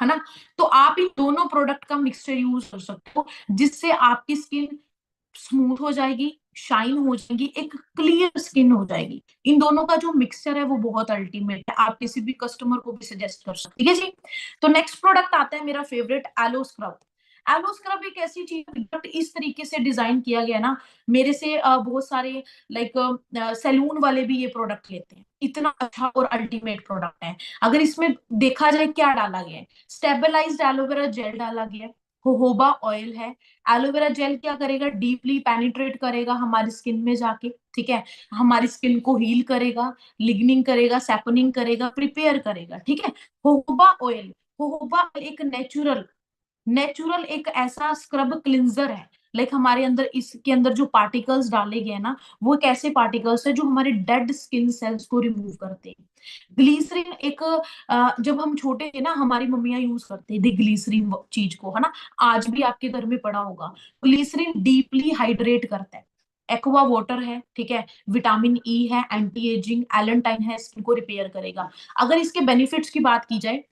है ना, तो आप इन दोनों प्रोडक्ट का मिक्सचर यूज कर सकते हो, जिससे आपकी स्किन स्मूथ हो जाएगी, शाइन हो जाएगी, एक क्लियर स्किन हो जाएगी। इन दोनों का जो मिक्सचर है वो बहुत अल्टीमेट है, आप किसी भी कस्टमर को भी सजेस्ट कर सकते हैं। ठीक है जी। तो नेक्स्ट प्रोडक्ट आता है मेरा favourite, aloe scrub. Aloe scrub एक ऐसी चीज है, बट इस तरीके से डिजाइन किया गया ना, मेरे से बहुत सारे लाइक सैलून वाले भी ये प्रोडक्ट लेते हैं, इतना अच्छा और अल्टीमेट प्रोडक्ट है। अगर इसमें देखा जाए क्या डाला गया है, स्टेबलाइज्ड एलोवेरा जेल डाला गया है, जोहोबा ऑयल है। एलोवेरा जेल क्या करेगा? डीपली पेनिट्रेट करेगा हमारी स्किन में जाके, ठीक है, हमारी स्किन को हील करेगा, लिग्निंग करेगा, सैपनिंग करेगा, प्रिपेयर करेगा। ठीक है। जोहोबा ऑयल, जोहोबा एक नेचुरल, नेचुरल एक ऐसा स्क्रब क्लिंजर है, लाइक हमारे अंदर, इसके अंदर जो पार्टिकल्स डाले गए ना, वो एक ऐसे पार्टिकल्स है जो हमारे डेड स्किन सेल्स को रिमूव करते हैं। ग्लीसरीन एक जब हम छोटे थे ना, हमारी मम्मियां यूज करते थे ग्लीसरीन चीज को, है ना, आज भी आपके घर में पड़ा होगा। ग्लीसरीन डीपली हाइड्रेट करता है। एक्वा वाटर है, ठीक है, विटामिन ई है, एंटी एजिंग, एलेंटाइन है, स्किन को रिपेयर करेगा। अगर इसके बेनिफिट्स की बात की जाए,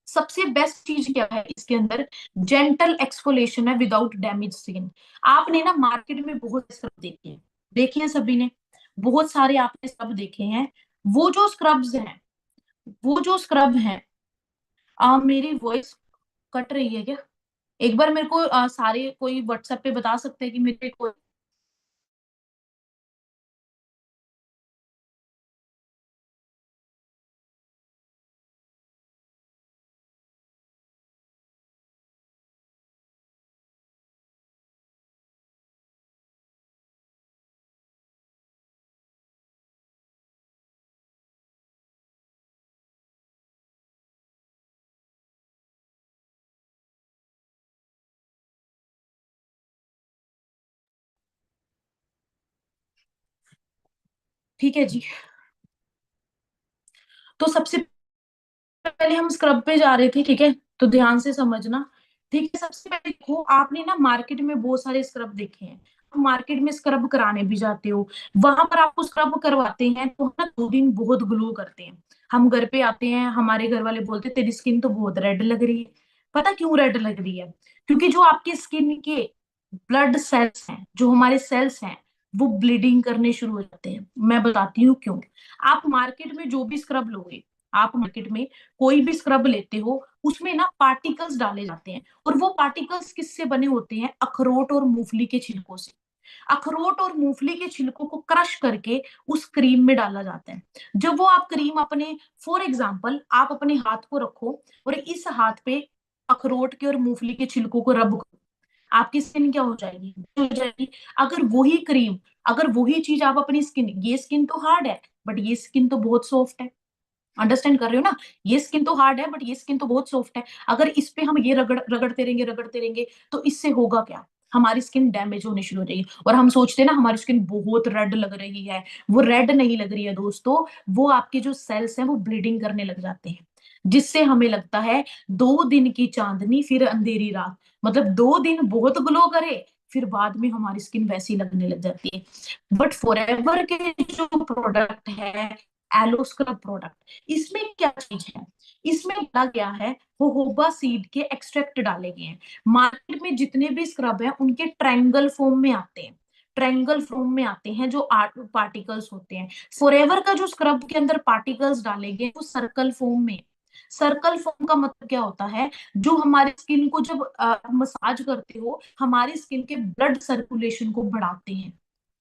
सबसे बेस्ट चीज क्या है इसके अंदर? जेंटल एक्सफोलेशन है विदाउट डैमेज स्किन। आपने ना मार्केट में बहुत स्क्रब देखे हैं, देखे हैं सभी ने, बहुत सारे आपने स्क्रब देखे हैं। वो जो स्क्रब्स हैं, वो जो स्क्रब हैं, मेरी वॉइस कट रही है क्या? एक बार मेरे को सारे कोई व्हाट्सएप पे बता सकते हैं कि मेरे को ठीक है जी। तो सबसे पहले हम स्क्रब पे जा रहे थे, ठीक है, तो ध्यान से समझना। ठीक है, सबसे पहले देखो, आपने ना मार्केट में बहुत सारे स्क्रब देखे हैं, मार्केट में स्क्रब कराने भी जाते हो, वहां पर आपको स्क्रब करवाते हैं तो हम ना 2 दिन बहुत ग्लो करते हैं। हम घर पे आते हैं, हमारे घर वाले बोलते हैं तेरी स्किन तो बहुत रेड लग रही है। पता क्यों रेड लग रही है? क्योंकि जो आपके स्किन के ब्लड सेल्स हैं, जो हमारे सेल्स हैं, वो ब्लीडिंग करने शुरू हो जाते हैं। मैं बताती हूँ क्यों। आप मार्केट में जो भी स्क्रब लोगे, आप मार्केट में कोई भी स्क्रब लेते हो, उसमें ना पार्टिकल्स डाले जाते हैं, और वो पार्टिकल्स किससे बने होते हैं? अखरोट और मूंगफली के छिलकों से। अखरोट और मूंगफली के छिलकों को क्रश करके उस क्रीम में डाला जाता है। जब वो आप क्रीम अपने, फॉर एग्जाम्पल आप अपने हाथ को रखो और इस हाथ पे अखरोट के और मूंगफली के छिलकों को रब करो, आपकी स्किन क्या हो जाएगी? हो जाएगी। अगर वही क्रीम, अगर वही चीज आप अपनी स्किन, ये स्किन तो हार्ड है बट ये स्किन तो बहुत सॉफ्ट है, अंडरस्टैंड कर रहे हो ना? ये स्किन तो हार्ड है बट ये स्किन तो बहुत सॉफ्ट है। अगर इस पे हम ये रगड़ते रहेंगे तो इससे होगा क्या? हमारी स्किन डैमेज होने शुरू हो जाएगी, और हम सोचते हैं ना हमारी स्किन बहुत रेड लग रही है। वो रेड नहीं लग रही है दोस्तों, वो आपके जो सेल्स हैं वो ब्लीडिंग करने लग जाते हैं, जिससे हमें लगता है 2 दिन की चांदनी फिर अंधेरी रात। मतलब 2 दिन बहुत ग्लो करे, फिर बाद में हमारी स्किन वैसी लगने लग जाती है। बट फॉरएवर के जो प्रोडक्ट है, एलो स्क्रब प्रोडक्ट, इसमें क्या चीज है? इसमें डाला गया है जोहोबा सीड के एक्सट्रैक्ट डाले गए हैं। मार्केट में जितने भी स्क्रब हैं उनके ट्रायंगल फॉर्म में आते हैं, ट्रायंगल फॉर्म में आते हैं जो आर्ट पार्टिकल्स होते हैं। फॉरएवर का जो स्क्रब के अंदर पार्टिकल्स डाले गए वो सर्कल फॉर्म में। सर्कल फॉर्म का मतलब क्या होता है? जो हमारी स्किन को जब मसाज करते हो, हमारी स्किन के ब्लड सर्कुलेशन को बढ़ाते हैं।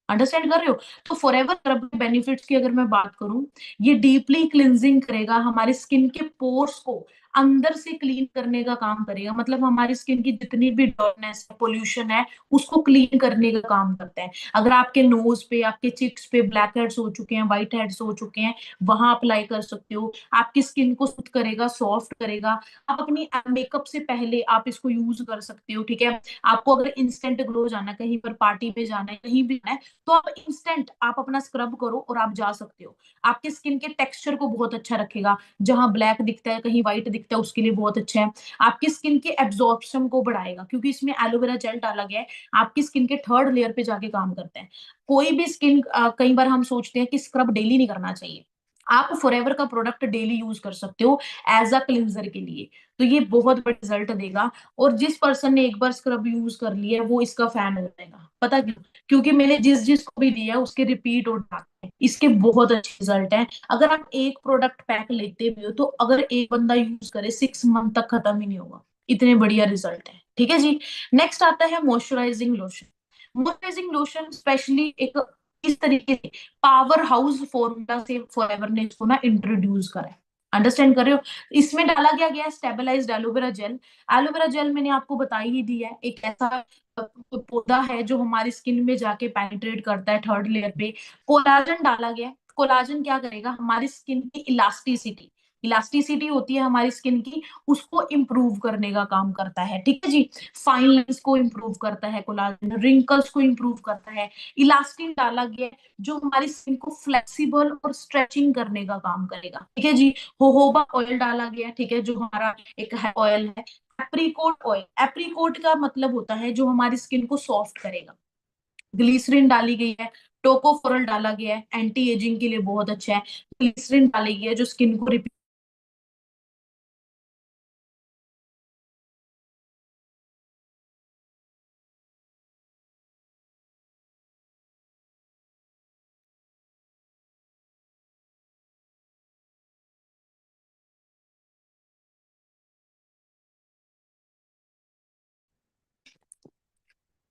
अंडरस्टैंड कर रहे हो? तो फॉरएवर स्क्रब के बेनिफिट्स की अगर मैं बात करूं, ये डीपली क्लिनजिंग करेगा, हमारी स्किन के पोर्स को अंदर से क्लीन करने का काम करेगा। मतलब हमारी स्किन की जितनी भी डर्टनेस है, पोल्यूशन है, उसको क्लीन करने का काम करता है। अगर आपके नोज पे, आपके चिक्स पे ब्लैक हेड्स हो चुके हैं, व्हाइट हेड्स हो चुके हैं, वहां अप्लाई कर सकते हो। आपकी स्किन को सूथ करेगा, सॉफ्ट करेगा। आप अपनी मेकअप से पहले आप इसको यूज कर सकते हो, ठीक है। आपको अगर इंस्टेंट ग्लो जाना है, कहीं पर पार्टी पे जाना है, कहीं भी जाना है, तो आप इंस्टेंट आप अपना स्क्रब करो और आप जा सकते हो। आपके स्किन के टेक्सचर को बहुत अच्छा रखेगा, जहां ब्लैक दिखता है, कहीं व्हाइट दिखता है, उसके लिए बहुत अच्छा है। आपकी स्किन के एब्जॉर्प्शन को बढ़ाएगा, क्योंकि इसमें एलोवेरा जेल डाला गया है, आपकी स्किन के थर्ड लेयर पे जाके काम करता है। कोई भी स्किन, कई बार हम सोचते हैं कि स्क्रब डेली नहीं करना चाहिए, आप फॉरएवर का प्रोडक्ट डेली यूज कर सकते हो एज अ क्लिंजर के लिए। तो ये बहुत बड़ा रिजल्ट देगा, और जिस पर्सन ने एक बार स्क्रब यूज कर लिया है वो इसका फैन हो जाएगा। पता क्यों? क्योंकि मैंने जिस जिस को भी दिया है उसके रिपीट उठाते हैं, इसके बहुत अच्छे रिजल्ट हैं। अगर आप एक प्रोडक्ट पैक लेते भी हो तो अगर एक बंदा यूज करे 6 मंथ तक खत्म ही नहीं होगा, इतने बढ़िया रिजल्ट है। ठीक है जी। नेक्स्ट आता है moisturising lotion. Moisturising lotion specially एक इस तरीके से पावर हाउस फॉर्मूला से फॉरएवर ने इसको ना इंट्रोड्यूस करा है। अंडरस्टैंड कर रहे हो? इसमें डाला गया stabilised aloe vera gel. Aloe vera gel मैंने आपको बता ही दी है, एक ऐसा पौधा है जो हमारी स्किन में जाके पेनिट्रेट करता है थर्ड लेयर पे। कोलाजन डाला गया। कोलाजन क्या करेगा? हमारी स्किन की इलास्टिसिटी, इलास्टिसिटी होती है हमारी स्किन की, उसको इंप्रूव करने का काम करता है। ठीक है जी। फाइन लाइंस को इंप्रूव करता है कोलाजन, रिंकल्स को इंप्रूव करता है। इलास्टिन डाला गया है, जो हमारी स्किन को फ्लेक्सिबल और स्ट्रेचिंग करने का काम करेगा। ठीक है जी। होहोबा ऑयल डाला गया है, ठीक है, जो हमारा एक ऑयल है। एप्रीकोट ऑयल, एप्रीकोट का मतलब होता है जो हमारी स्किन को सॉफ्ट करेगा। ग्लिसरीन डाली गई है। टोकोफोरल डाला गया है, एंटी एजिंग के लिए बहुत अच्छा है। ग्लिसरीन डाली गई है जो स्किन को रिपीट।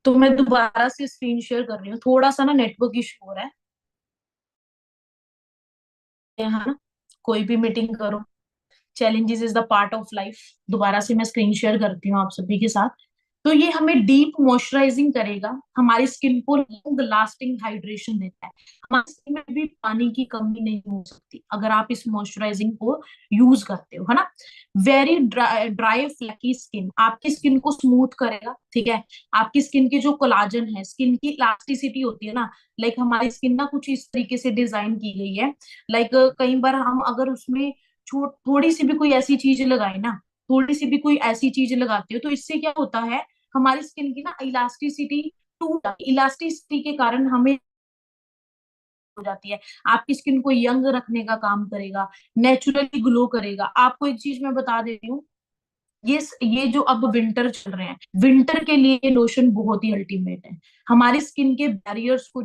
तो मैं दोबारा से स्क्रीन शेयर कर रही हूँ, थोड़ा सा ना नेटवर्क इशू हो रहा है हाँ। कोई भी मीटिंग करो, challenges is the part of life. दोबारा से मैं स्क्रीन शेयर करती हूँ आप सभी के साथ। तो ये हमें डीप मॉइस्चराइजिंग करेगा, हमारी स्किन को लॉन्ग लास्टिंग हाइड्रेशन देता है। हमारी स्किन में भी पानी की कमी नहीं हो सकती अगर आप इस मॉइस्चराइजिंग को यूज करते हो, है ना। Very dry dry flaky skin आपकी स्किन को स्मूथ करेगा, ठीक है। आपकी स्किन की जो कोलाजन है, स्किन की इलास्टिसिटी होती है ना, लाइक हमारी स्किन ना कुछ इस तरीके से डिजाइन की गई है, लाइक कई बार हम अगर उसमें थोड़ी सी भी कोई ऐसी चीज लगाए ना, थोड़ी सी भी कोई ऐसी चीज लगाते हो, तो इससे क्या होता है, हमारी स्किन की ना इलास्टिसिटी टूट इलास्टिसिटी के कारण हमें हो जाती है। आपकी स्किन को यंग रखने का काम करेगा, नेचुरली ग्लो करेगा। आपको एक चीज मैं बता देती हूँ, ये जो अब विंटर चल रहे हैं, विंटर के लिए ये लोशन बहुत ही अल्टीमेट है। हमारी स्किन के बैरियर्स को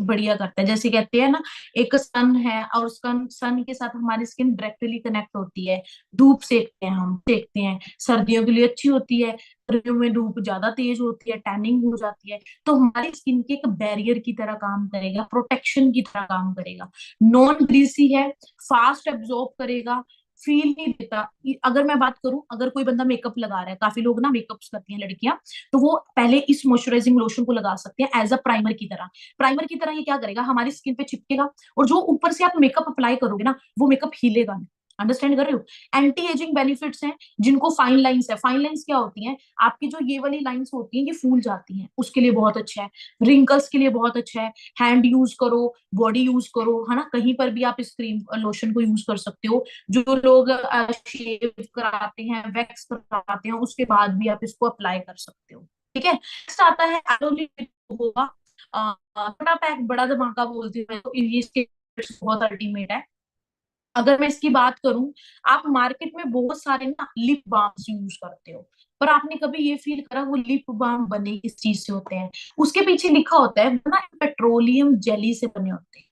बढ़िया करता है। जैसे कहते हैं ना, एक सन है और सन के साथ हमारी स्किन डायरेक्टली कनेक्ट होती है। धूप सेकते हैं, हम देखते हैं, सर्दियों के लिए अच्छी होती है, सर्दियों में धूप ज्यादा तेज होती है, टैनिंग हो जाती है। तो हमारी स्किन के एक बैरियर की तरह काम करेगा, प्रोटेक्शन की तरह काम करेगा। नॉन ग्रीसी है, फास्ट एब्जॉर्ब करेगा, फील नहीं देता। अगर मैं बात करूं, अगर कोई बंदा मेकअप लगा रहा है, काफी लोग ना मेकअप्स करती हैं लड़कियां, तो वो पहले इस मॉइस्चराइजिंग लोशन को लगा सकते हैं एज अ प्राइमर की तरह। प्राइमर की तरह ये क्या करेगा, हमारी स्किन पे चिपकेगा, और जो ऊपर से आप मेकअप अप्लाई करोगे ना, वो मेकअप हिलेगा नहीं। अंडरस्टैंड कर रहे हो। एंटी एजिंग बेनिफिट्स हैं, जिनको फाइन लाइंस है। फाइन लाइंस क्या होती हैं, आपकी जो ये वाली लाइंस होती हैं, ये फूल जाती हैं, उसके लिए बहुत अच्छा है। रिंकल्स के लिए बहुत अच्छा है। हैंड यूज करो, बॉडी यूज करो, है ना, कहीं पर भी आप इस क्रीम लोशन को यूज कर सकते हो। जो लोग शेव कराते हैं, वैक्स कराते हैं, उसके बाद भी आप इसको अप्लाई कर सकते हो, ठीक है। नेक्स्ट आता है एलोलिप होगा, छोटा पैक बड़ा धमाका बोलती हूँ मैं, तो इसके बहुत अल्टीमेट है। अगर मैं इसकी बात करूं, आप मार्केट में बहुत सारे ना लिप बाम्स यूज करते हो, पर आपने कभी ये फील करा वो लिप बाम बने किस चीज से होते हैं? उसके पीछे लिखा होता है वो ना पेट्रोलियम जेली से बने होते हैं।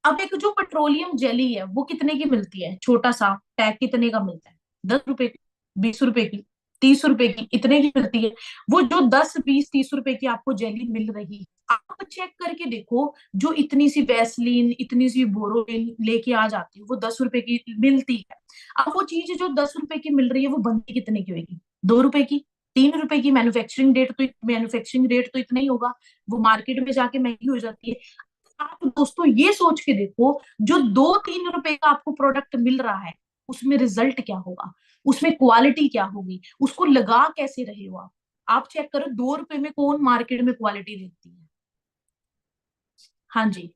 अब एक जो पेट्रोलियम जेली है वो कितने की मिलती है, छोटा सा पैक कितने का मिलता है? 10 रुपए की, 20 रुपए की, 30 रुपए की, इतने की मिलती है। वो जो 10, 20, 30 रुपए की आपको जेली मिल रही है, आप चेक करके देखो, जो इतनी सी वैसलीन, इतनी सी बोरोलिन लेके आ जाती है, वो 10 रुपए की मिलती है। अब वो चीज जो 10 रुपए की मिल रही है, वो बनती कितने की होगी? 2 रुपए की, 3 रुपए की। मैन्युफैक्चरिंग रेट तो इतना ही होगा, वो मार्केट में जाके महंगी हो जाती है। आप दोस्तों ये सोच के देखो, जो 2-3 रुपए का आपको प्रोडक्ट मिल रहा है, उसमें रिजल्ट क्या होगा, उसमें क्वालिटी क्या होगी, उसको लगा कैसे रहे हो आप चेक करो, 2 रुपए में कौन मार्केट में क्वालिटी देती है? हाँ जी,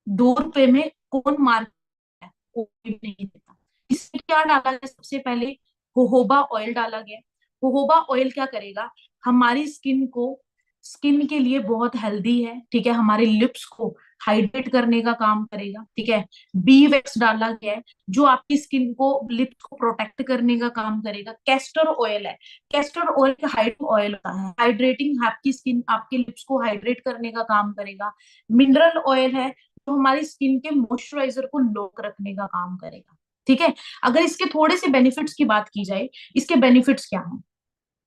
2 रुपए में कौन मार्केट है? कोई भी नहीं देता। इसमें क्या डाला गया, सबसे पहले जोहोबा ऑयल डाला गया। जोहोबा ऑयल क्या करेगा, हमारी स्किन के लिए बहुत हेल्दी है, ठीक है, हमारे लिप्स को हाइड्रेट करने का काम करेगा, ठीक है। बी वैक्स डाला गया है, जो आपकी स्किन को, लिप्स को प्रोटेक्ट करने का काम करेगा। कैस्टर ऑयल है, कैस्टर ऑयल का हाइड्रो ऑयल होता है, हाइड्रेटिंग, आपकी स्किन, आपके लिप्स को हाइड्रेट करने का काम करेगा। मिनरल ऑयल है, जो हमारी स्किन के मॉइस्चराइजर को लॉक रखने का काम करेगा, ठीक है। अगर इसके थोड़े से बेनिफिट्स की बात की जाए, इसके बेनिफिट्स क्या हैं?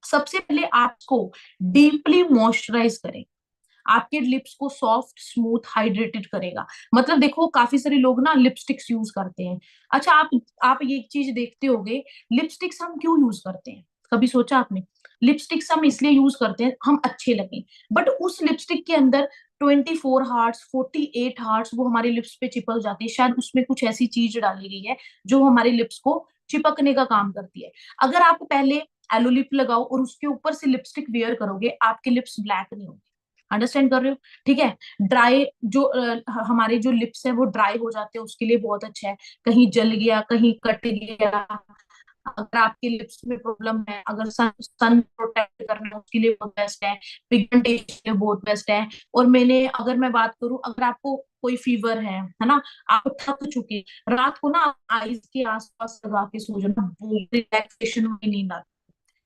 सबसे पहले आपको डीपली मॉइस्चराइज करें, आपके लिप्स को सॉफ्ट, स्मूथ, हाइड्रेटेड करेगा। मतलब देखो, काफी सारे लोग ना लिपस्टिक्स यूज करते हैं। अच्छा, आप ये एक चीज देखते होगे, लिपस्टिक्स हम क्यों यूज करते हैं? कभी सोचा आपने? लिपस्टिक्स हम इसलिए यूज करते हैं, हम अच्छे लगे, बट उस लिपस्टिक के अंदर 24 हार्ट्स, 48 हार्ट्स वो हमारे लिप्स पे चिपक जाती है। शायद उसमें कुछ ऐसी चीज डाली गई है जो हमारे लिप्स को चिपकने का काम करती है। अगर आप पहले एलो लिप लगाओ और उसके ऊपर से लिपस्टिक वेयर करोगे, आपके लिप्स ब्लैक नहीं होंगे। अंडरस्टैंड कर रहे हो? ठीक है। ड्राई जो हमारे जो लिप्स है वो ड्राई हो जाते हैं, उसके लिए बहुत अच्छा है। कहीं जल गया, कहीं कट गया, अगर आपके लिप्स में प्रॉब्लम है, अगर सन प्रोटेक्ट करना है, उसके लिए बहुत बेस्ट है। पिगमेंटेशन के लिए बहुत बेस्ट है। और अगर मैं बात करूं, अगर आपको कोई फीवर है ना, आप थक चुके, रात को ना आईज के आसपास लगा के सो जाना, बहुत रिलैक्सेशन होगी, नींद आती है।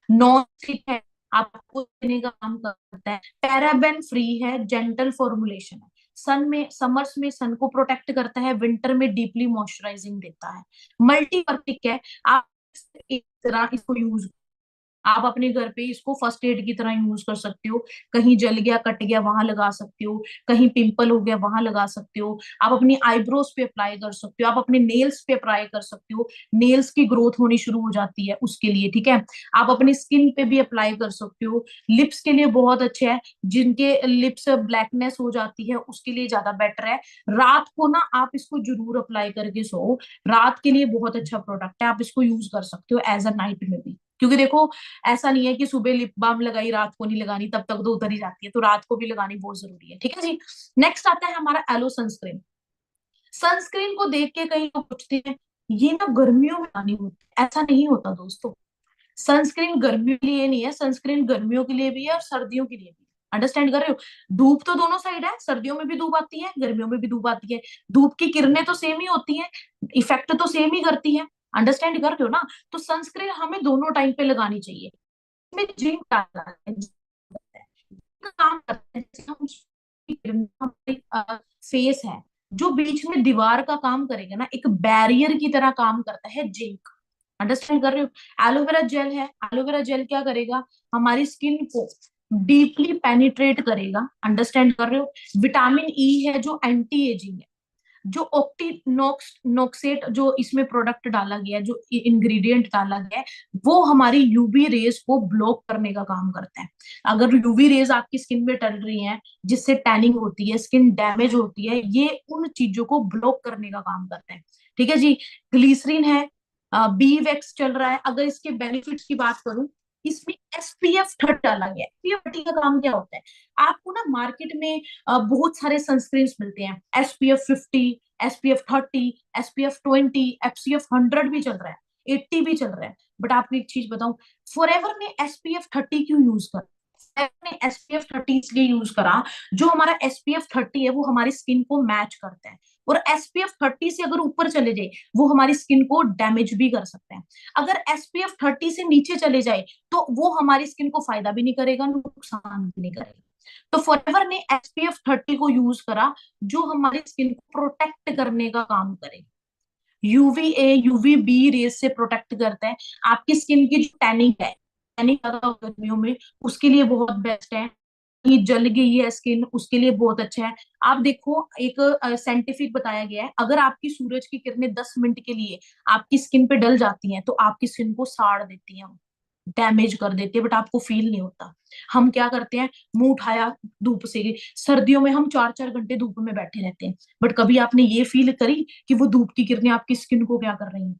नॉन स्टिक है, आपको देने का काम करता है। पैराबेन फ्री है, जेंटल फॉर्मुलेशन है। समर्स में सन को प्रोटेक्ट करता है, विंटर में डीपली मॉइस्चराइजिंग देता है। मल्टीपर्पज है, आप एक तरह इसको यूज आप अपने घर पे इसको फर्स्ट एड की तरह यूज कर सकते हो। कहीं जल गया, कट गया, वहां लगा सकते हो। कहीं पिंपल हो गया, वहां लगा सकते हो। आप अपनी आईब्रोज पे अप्लाई कर सकते हो, आप अपने नेल्स पे अप्लाई कर सकते हो। नेल्स की ग्रोथ होनी शुरू हो जाती है उसके लिए, ठीक है। आप अपनी स्किन पे भी अप्लाई कर सकते हो। लिप्स के लिए बहुत अच्छे है, जिनके लिप्स ब्लैकनेस हो जाती है उसके लिए ज्यादा बेटर है। रात को ना आप इसको जरूर अप्लाई करके सो। रात के लिए बहुत अच्छा प्रोडक्ट है, आप इसको यूज कर सकते हो एज अ नाइट में भी। क्योंकि देखो, ऐसा नहीं है कि सुबह लिप बाम लगाई रात को नहीं लगानी, तब तक तो उतर ही जाती है, तो रात को भी लगानी बहुत जरूरी है, ठीक है जी। नेक्स्ट आता है हमारा एलो सनस्क्रीन। सनस्क्रीन को देख के कई लोग पूछते हैं ये ना गर्मियों में लगानी होती है, ऐसा नहीं होता दोस्तों। सनस्क्रीन गर्मियों के लिए नहीं है, सनस्क्रीन गर्मियों के लिए भी है और सर्दियों के लिए भी है। अंडरस्टैंड कर रहे हो? धूप तो दोनों साइड है, सर्दियों में भी धूप आती है, गर्मियों में भी धूप आती है। धूप की किरणें तो सेम ही होती हैं, इफेक्ट तो सेम ही करती है। अंडरस्टैंड कर रहे हो ना? तो सनस्क्रीन हमें दोनों टाइम पे लगानी चाहिए। में जिंक डाला है, काम करता है जैसे हम हमारे फेस है, जो बीच में दीवार का काम करेगा ना, एक बैरियर की तरह काम करता है जिंक। अंडरस्टैंड कर रहे हो? एलोवेरा जेल है, एलोवेरा जेल क्या करेगा? हमारी स्किन को डीपली पेनिट्रेट करेगा। अंडरस्टैंड कर रहे हो? विटामिन ई है जो एंटी एजिंग है। जो ऑक्टीनोक्स नोक्सेट जो इसमें प्रोडक्ट डाला गया है, जो इंग्रेडिएंट डाला गया है, वो हमारी यूवी रेज को ब्लॉक करने का काम करता है। अगर यूवी रेज आपकी स्किन में टल रही हैं, जिससे टैनिंग होती है, स्किन डैमेज होती है, ये उन चीजों को ब्लॉक करने का काम करता है, ठीक है जी। ग्लिसरीन है, बी वैक्स चल रहा है। अगर इसके बेनिफिट्स की बात करूं, इसमें SPF 30 डाला गया है। SPF 30 का काम क्या होता है? आपको ना मार्केट में बहुत सारे सनस्क्रीन मिलते हैं, SPF 50, SPF 30, SPF 20, FCF 100 भी चल रहा है, 80 भी चल रहा है। बट आपको एक चीज बताऊं, फॉरएवर ने SPF 30 क्यों यूज करा? ने SPF 30 इसलिए यूज करा, जो हमारा SPF 30 है वो हमारी स्किन को मैच करता है। और SPF 30 से अगर ऊपर चले जाए, वो हमारी स्किन को डैमेज भी कर सकते हैं। अगर SPF 30 से नीचे चले जाए, तो वो हमारी स्किन को फायदा भी नहीं करेगा, नुकसान भी नहीं करेगा। तो फॉरएवर ने SPF 30 को यूज करा, जो हमारी स्किन को प्रोटेक्ट करने का काम करे। UVA UVB रेज से प्रोटेक्ट करता है। आपकी स्किन की जो टैनिंग है, टैनिंग ज्यादा हो गर्मियों में, उसके लिए बहुत बेस्ट है। ये जल गई है स्किन, उसके लिए बहुत अच्छा है। आप देखो, एक साइंटिफिक बताया गया है, अगर आपकी सूरज की किरणें 10 मिनट के लिए आपकी स्किन पे डल जाती हैं, तो आपकी स्किन को साड़ देती हैं, डैमेज कर देती है, बट आपको फील नहीं होता। हम क्या करते हैं, मुंह उठाया धूप से, सर्दियों में हम 4 4 घंटे धूप में बैठे रहते हैं, बट कभी आपने ये फील करी कि वो धूप की किरणें आपकी स्किन को क्या कर रही हैं?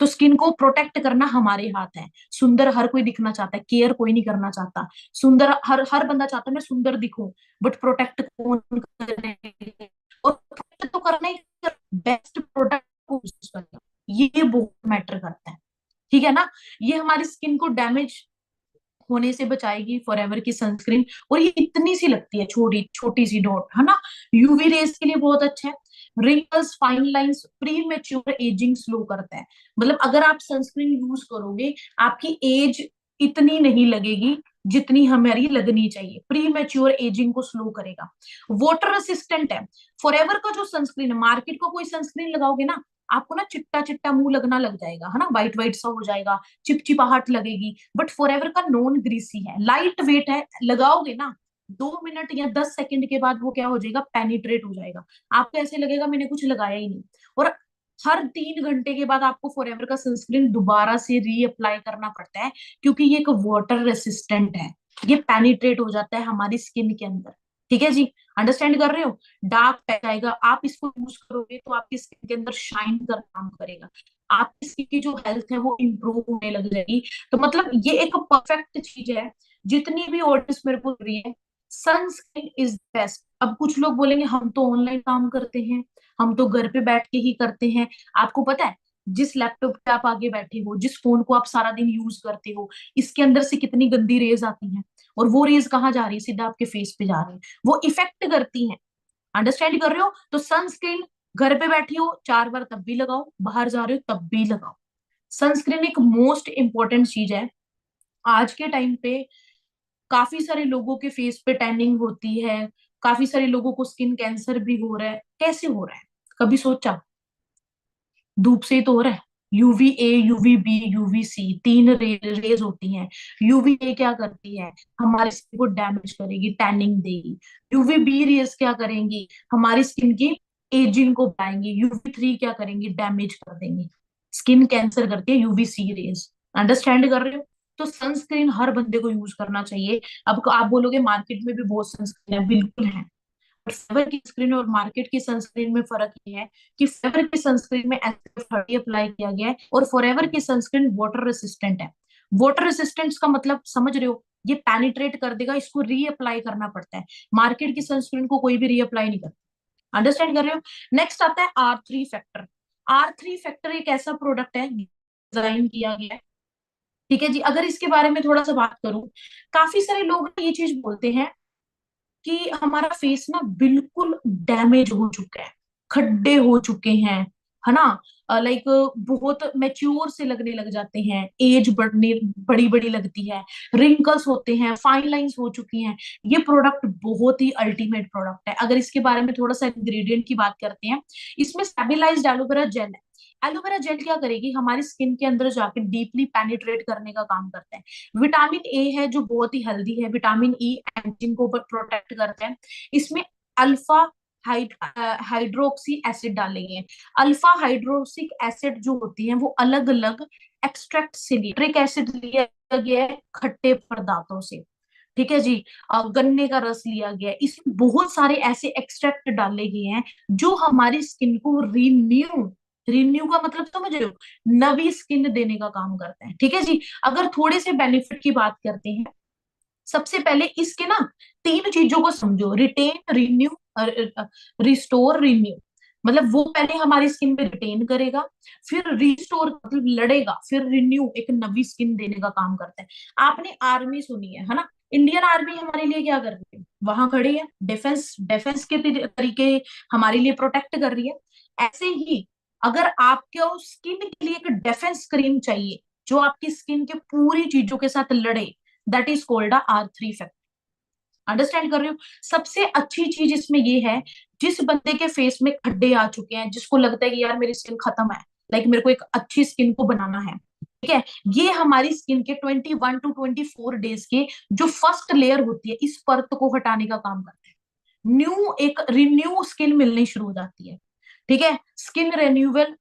तो स्किन को प्रोटेक्ट करना हमारे हाथ है। सुंदर हर कोई दिखना चाहता है, केयर कोई नहीं करना चाहता। सुंदर हर हर बंदा चाहता है मैं सुंदर दिखूं, बट प्रोटेक्ट कौन करे? और प्रोटेक्ट तो करना ही, बेस्ट प्रोडक्ट को यूज करना, ये बहुत मैटर करता है, ठीक है ना। ये हमारी स्किन को डैमेज होने से बचाएगी फॉरएवर की सनस्क्रीन। और ये इतनी सी लगती है, छोटी छोटी सी डॉट, है ना। यूवी रेज के लिए बहुत अच्छा है। Wrinkles, fine lines, pre mature ageing slow करता है। मतलब अगर आप सनस्क्रीन यूज करोगे, आपकी एज इतनी नहीं लगेगी जितनी हमारी लगनी चाहिए। प्री मेच्योर एजिंग को स्लो करेगा। वाटर रेसिस्टेंट है। फॉरएवर का जो सनस्क्रीन है, मार्केट को कोई सनस्क्रीन लगाओगे ना, आपको ना चिट्टा चिट्टा मुंह लगना लग जाएगा, है ना, व्हाइट व्हाइट सा हो जाएगा, चिपचिपाहट लगेगी। बट फॉरएवर का नॉन ग्रीसी है, लाइट वेट है, लगाओगे ना 2 मिनट या 10 सेकंड के बाद वो क्या हो जाएगा, पेनिट्रेट हो जाएगा। आपको ऐसे लगेगा मैंने कुछ लगाया ही नहीं। और हर 3 घंटे के बाद आपको फॉरएवर का सनस्क्रीन दोबारा से रीअप्लाई करना पड़ता है, क्योंकि ये एक वाटर रेसिस्टेंट है। ये पेनिट्रेट हो जाता है हमारी स्किन के अंदर, ठीक है जी। अंडरस्टैंड कर रहे हो? डार्क पैच आएगा, आप इसको यूज करोगे तो आपकी स्किन के अंदर शाइन का काम करेगा। आपकी स्किन की जो हेल्थ है वो इंप्रूव होने लग जाएगी। तो मतलब ये एक परफेक्ट चीज है। जितनी भी ऑडियंस मेरे को रही है, सनस्क्रीन इज बेस्ट। अब कुछ लोग बोलेंगे हम तो ऑनलाइन काम करते हैं, हम तो घर पे बैठ के ही करते हैं। आपको पता है, जिस लैपटॉप पे आप आगे बैठे हो, जिस फोन को आप सारा दिन यूज करते हो, इसके अंदर से कितनी गंदी रेज आती हैं। और वो रेज कहाँ जा रही है? सीधा आपके फेस पे जा रही है, वो इफेक्ट करती हैं। अंडरस्टैंड कर रहे हो? तो सनस्क्रीन घर पे बैठी हो 4 बार तब भी लगाओ, बाहर जा रहे हो तब भी लगाओ। सनस्क्रीन एक मोस्ट इंपॉर्टेंट चीज है। आज के टाइम पे काफी सारे लोगों के फेस पे टैनिंग होती है, काफी सारे लोगों को स्किन कैंसर भी हो रहा है। कैसे हो रहा है? कभी सोचा? धूप से ही तो हो रहा है। UVA, UVB, UVC, तीन रेज होती हैं। UVA क्या करती है, हमारे स्किन को डैमेज करेगी, टैनिंग देगी। UVB रेज क्या करेंगी, हमारी स्किन की एजिंग को बढ़ाएंगी। UV3 क्या करेंगी, डैमेज कर देंगी, स्किन कैंसर करती है UVC रेज। अंडरस्टैंड कर रहे हो? तो सनस्क्रीन हर बंदे को यूज करना चाहिए। अब आप बोलोगे मार्केट में भी बहुत सनस्क्रीन है, बिल्कुल है। फेवर की स्क्रीन और मार्केट की सनस्क्रीन में फर्क ये है कि फेवर की सनस्क्रीन में SPF 30 अप्लाई किया गया है, और फॉरएवर की सनस्क्रीन वाटर रेसिस्टेंट है। वाटर रेसिस्टेंट का मतलब समझ रहे हो, ये पेनिट्रेट कर देगा, इसको रीअप्लाई करना पड़ता है। मार्केट की सनस्क्रीन को कोई भी रीअप्लाई नहीं करता। अंडरस्टैंड कर रहे हो? नेक्स्ट आता है R3 फैक्टर। R3 फैक्टर एक ऐसा प्रोडक्ट है, डिजाइन किया गया है। ठीक है जी, अगर इसके बारे में थोड़ा सा बात करूं, काफी सारे लोग ये चीज बोलते हैं कि हमारा फेस ना बिल्कुल डैमेज हो चुका है, खड्डे हो चुके हैं, है ना, लाइक बहुत मैच्योर से लगने लग जाते हैं, एज बढ़ने बड़ी बड़ी लगती है, रिंकल्स होते हैं, फाइन लाइंस हो चुकी हैं। ये प्रोडक्ट बहुत ही अल्टीमेट प्रोडक्ट है। अगर इसके बारे में थोड़ा सा इंग्रेडिएंट की बात करते हैं, इसमें स्टेबिलाइज्ड एलोवेरा जेल है। एलोवेरा जेल क्या करेगी, हमारी स्किन के अंदर जाके डीपली पेनिट्रेट करने का काम करता है। विटामिन ए है जो बहुत ही हेल्दी है, विटामिन ई एंजिंग को प्रोटेक्ट करता है। इसमें अल्फा हाइड्रोक्सी एसिड डाले गए हैं। अल्फा हाइड्रोक्सिक एसिड जो होती है वो अलग अलग एक्सट्रैक्ट से लिया, एसिड लिया गया है खट्टे पदार्थों से। ठीक है जी, गन्ने का रस लिया गया है, इसमें बहुत सारे ऐसे एक्सट्रैक्ट डाले गए हैं जो हमारी स्किन को रिन्यू, रिन्यू का मतलब समझ रहे हो, नवी स्किन देने का काम करते हैं। ठीक है जी, अगर थोड़े से बेनिफिट की बात करते हैं, सबसे पहले इसके ना तीन चीजों को समझो, रिटेन, रिन्यू, रिस्टोर, रिन्यू। मतलब वो पहले हमारी स्किन पे रिटेन करेगा, फिर रिस्टोर मतलब लड़ेगा, फिर रिन्यू एक नवी स्किन देने का काम करता है। आपने आर्मी सुनी है ना, इंडियन आर्मी हमारे लिए क्या कर रही है, वहां खड़ी है, डिफेंस डिफेंस के तरीके हमारे लिए प्रोटेक्ट कर रही है। ऐसे ही अगर आपको स्किन के लिए एक डिफेंस क्रीम चाहिए जो आपकी स्किन के पूरी चीजों के साथ लड़े, that is called R3 factor. Understand कर रहे हो? सबसे अच्छी चीज इसमें ये है, जिस बंदे के फेस में खड्डे आ चुके हैं, जिसको लगता है कि यार मेरी स्किन खत्म है, लाइक मेरे को एक अच्छी स्किन को बनाना है, ठीक है, ये हमारी स्किन के 21 to 24 डेज के जो फर्स्ट लेयर होती है, इस परत को हटाने का काम करते हैं। न्यू एक रिन्यू स्किन मिलनी शुरू हो जाती है। ठीक है, स्किन रेन्यूअल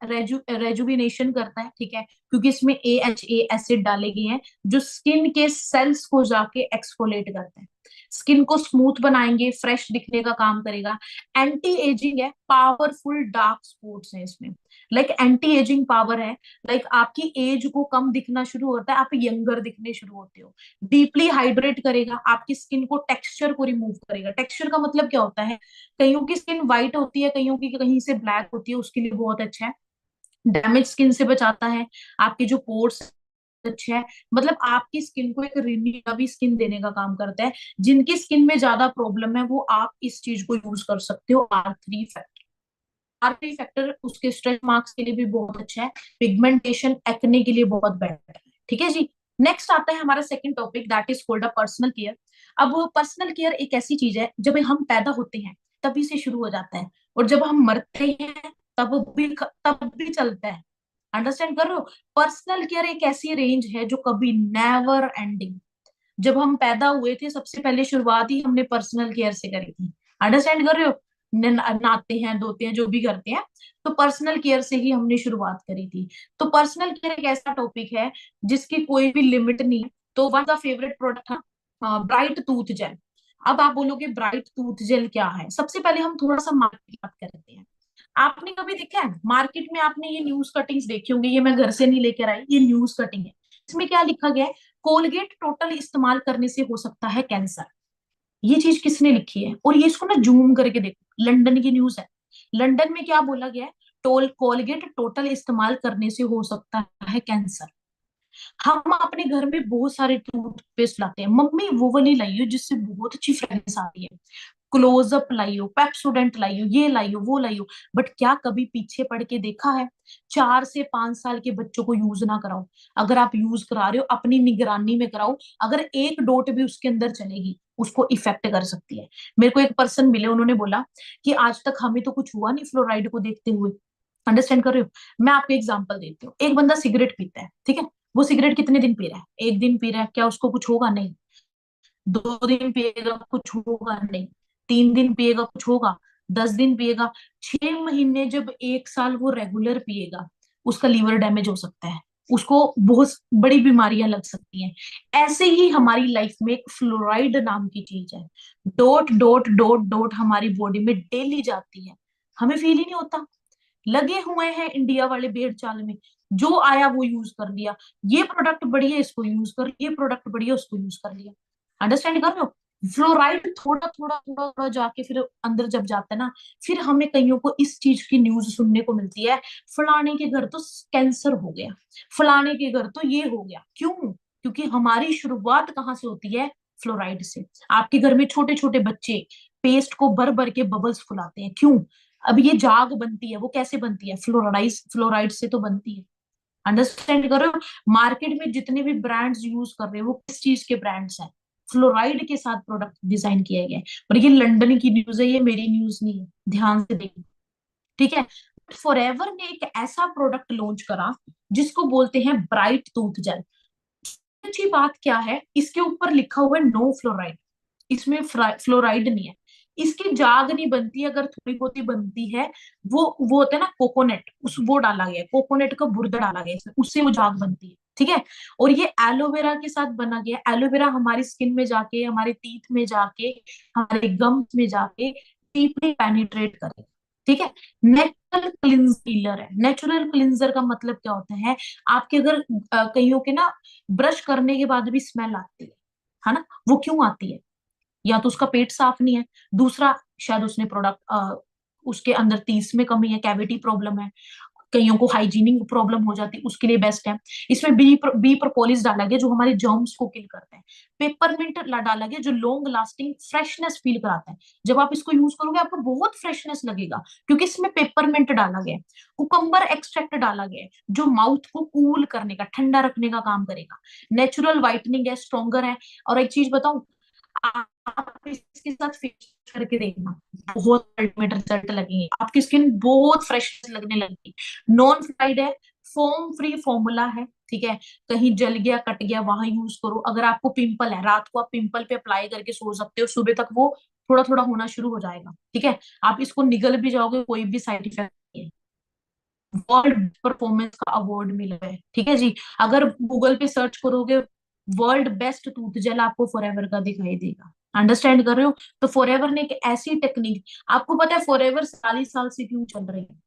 रेजुविनेशन करता है। ठीक है, क्योंकि इसमें AHA एसिड डाले गए हैं जो स्किन के सेल्स को जाके एक्सफोलेट करते हैं, स्किन को स्मूथ बनाएंगे, फ्रेश दिखने का काम करेगा। एंटी एजिंग है, पावरफुल डार्क स्पॉट्स है इसमें, लाइक एंटी एजिंग पावर है, लाइक आपकी एज को कम दिखना शुरू होता है, आप यंगर दिखने शुरू होते हो। डीपली हाइड्रेट करेगा, आपकी स्किन को टेक्सचर को रिमूव करेगा। टेक्सचर का मतलब क्या होता है, कईयों की स्किन व्हाइट होती है, कईयों की कहीं से ब्लैक होती है, उसके लिए बहुत अच्छा है। डैमेज स्किन से बचाता है, आपके जो पोर्स अच्छा है, मतलब आपकी स्किन को एक रिन्यूएबल स्किन देने का काम करता है। जिनकी स्किन में ज्यादा प्रॉब्लम है वो आप इस चीज को यूज कर सकते हो, R3 फैक्टर। R3 फैक्टर उसके स्ट्रेच मार्क्स के लिए भी बहुत अच्छा है, पिगमेंटेशन एक्ने के लिए बहुत बेटर है। ठीक है जी, नेक्स्ट आता है हमारा second topic, that is called a personal care. अब पर्सनल केयर एक ऐसी चीज है, जब हम पैदा होते हैं तभी से शुरू हो जाता है, और जब हम मरते हैं तब भी चलता है। अंडरस्टैंड कर रहे हो? पर्सनल केयर एक ऐसी रेंज है जो कभी नेवर एंडिंग। जब हम पैदा हुए थे सबसे पहले शुरुआत ही हमने पर्सनल केयर से करी थी। अंडरस्टैंड कर रहे हो? नहाते हैं, धोते हैं, जो भी करते हैं, तो पर्सनल केयर से ही हमने शुरुआत करी थी। तो पर्सनल केयर एक ऐसा टॉपिक है जिसकी कोई भी लिमिट नहीं है। तो वन का फेवरेट प्रोडक्ट था ब्राइट टूथ जेल। अब आप बोलोगे ब्राइट टूथ जेल क्या है, सबसे पहले हम थोड़ा सा मार्केट की बात करते हैं। आपने कभी देखा है मार्केट में, आपने ये न्यूज कटिंग्स देखी होंगी, ये मैं घर से नहीं लेकर आई, ये न्यूज कटिंग है। इसमें क्या लिखा गया है, कोलगेट टोटल इस्तेमाल करने से हो सकता है कैंसर। ये चीज किसने लिखी है, और ये इसको ना जूम करके देखो, लंदन की न्यूज है। लंदन में क्या बोला गया है, टोल कोलगेट टोटल इस्तेमाल करने से हो सकता है कैंसर। हम अपने घर में बहुत सारे टूथपेस्ट लाते हैं, मम्मी वो वाली लाइयो जिससे बहुत अच्छी फ्रेग्रेंस आती है, क्लोजअप लाइयो, पेप्सोडेंट लाइयो, ये लाइयो, वो लाइयो, बट क्या कभी पीछे पड़ के देखा है? 4 से 5 साल के बच्चों को यूज ना कराओ। अगर आप यूज करा रहे हो अपनी निगरानी में कराओ, अगर एक डोट भी उसके अंदर चलेगी उसको इफेक्ट कर सकती है। मेरे को एक पर्सन मिले, उन्होंने बोला कि आज तक हमें तो कुछ हुआ नहीं फ्लोराइड को देखते हुए, अंडरस्टैंड कर रहे हो? मैं आपको एग्जांपल देती हूँ। एक बंदा सिगरेट पीता है, ठीक है। वो सिगरेट कितने दिन पी रहा है? एक दिन पी रहा है, क्या उसको कुछ होगा? नहीं। 2 दिन पिएगा, कुछ होगा नहीं। 3 दिन पिएगा, कुछ होगा। 10 दिन पिएगा। 6 महीने, जब 1 साल वो रेगुलर पिएगा, उसका लीवर डैमेज हो सकता है। उसको बहुत बड़ी बीमारियां लग सकती हैं। ऐसे ही हमारी लाइफ में एक फ्लोराइड नाम की चीज है। डोट डोट डोट डोट हमारी बॉडी में डेली जाती है। हमें फील ही नहीं होता। लगे हुए हैं इंडिया वाले भेड़ चाल में। जो आया वो यूज कर लिया। ये प्रोडक्ट बढ़िया, इसको यूज कर, ये प्रोडक्ट बढ़िया, उसको यूज कर लिया। अंडरस्टैंड कर रहे हो? फ्लोराइड थोड़ा थोड़ा थोड़ा थोड़ा जाके फिर अंदर जब जाता है ना, फिर हमें कईयों को इस चीज की न्यूज सुनने को मिलती है। फलाने के घर तो कैंसर हो गया, फलाने के घर तो ये हो गया। क्यों? क्योंकि हमारी शुरुआत कहाँ से होती है? फ्लोराइड से। आपके घर में छोटे छोटे बच्चे पेस्ट को भर भर के बबल्स फुलाते हैं। क्यों? अब ये जाग बनती है, वो कैसे बनती है? फ्लोराइड से तो बनती है। अंडरस्टैंड कर रहे हो? मार्केट में जितने भी ब्रांड्स यूज कर रहे हैं, वो किस चीज के ब्रांड्स हैं? फ्लोराइड के साथ प्रोडक्ट डिजाइन किया गया है। और ये लंदन की न्यूज है, ये मेरी न्यूज नहीं है, ध्यान से देखिए। ठीक है। फॉरएवर ने एक ऐसा प्रोडक्ट लॉन्च करा जिसको बोलते हैं ब्राइट टूथ जेल। अच्छी बात क्या है, इसके ऊपर लिखा हुआ है नो फ्लोराइड। इसमें फ्लोराइड नहीं है। इसकी जाग नहीं बनती, अगर थोड़ी बहुत ही बनती है। वो होता है ना कोकोनट, उस वो डाला गया है, कोकोनट का बुर्दा डाला गया है इसमें, उससे वो जाग बनती है। ठीक है। और ये एलोवेरा के साथ बना गया। एलोवेरा हमारी स्किन में जाके, हमारे टीथ में जाके, हमारे गम्स में जाके डीपली पेनिट्रेट करेगा। ठीक है। नेचुरल क्लिंजर है। नेचुरल क्लिंजर का मतलब क्या होता है? आपके अगर कईयों के ना ब्रश करने के बाद भी स्मेल आती है ना? वो क्यों आती है? या तो उसका पेट साफ नहीं है, दूसरा शायद उसने प्रोडक्ट उसके अंदर तीस में कमी है, कैविटी प्रॉब्लम है। कईयों को हाइजीनिक प्रॉब्लम हो जाती है, उसके लिए बेस्ट है। इसमें बी प्रोपोलिस डाला गया जो हमारे जर्म्स को किल करता है। पेपरमिंट डाला गया जो लॉन्ग लास्टिंग फ्रेशनेस फील कराता है। जब आप इसको यूज करोगे आपको बहुत फ्रेशनेस लगेगा, क्योंकि इसमें पेपरमिंट डाला गया है। कुकम्बर एक्सट्रैक्ट डाला गया है जो माउथ को कूल करने का, ठंडा रखने का काम करेगा। नेचुरल व्हाइटनिंग है, स्ट्रॉन्गर है। और एक चीज बताऊं, आप इसके साथ फेस करके देखना, बहुत अल्टीमेट रिजल्ट लगेंगे। आपकी स्किन बहुत फ्रेश लगने लगेगी। नॉन फ्राइड है, फोम फ्री फॉर्मूला है। ठीक है। कहीं जल गया, कट गया, वहां यूज करो। अगर आपको पिंपल है, रात को आप पिंपल पे अप्लाई करके सो सकते हो, सुबह तक वो थोड़ा थोड़ा होना शुरू हो जाएगा। ठीक है। आप इसको निगल भी जाओगे, कोई भी साइड इफेक्ट नहीं है। वर्ल्ड परफॉर्मेंस का अवार्ड मिला है। ठीक है जी। अगर गूगल पे सर्च करोगे, वर्ल्ड बेस्ट टूथ जेल आपको फॉरएवर का दिखाई देगा। अंडरस्टैंड कर रहे हो? तो फॉरएवर ने एक ऐसी टेक्निक, आपको पता है फॉरएवर 40 साल से क्यों चल रही है?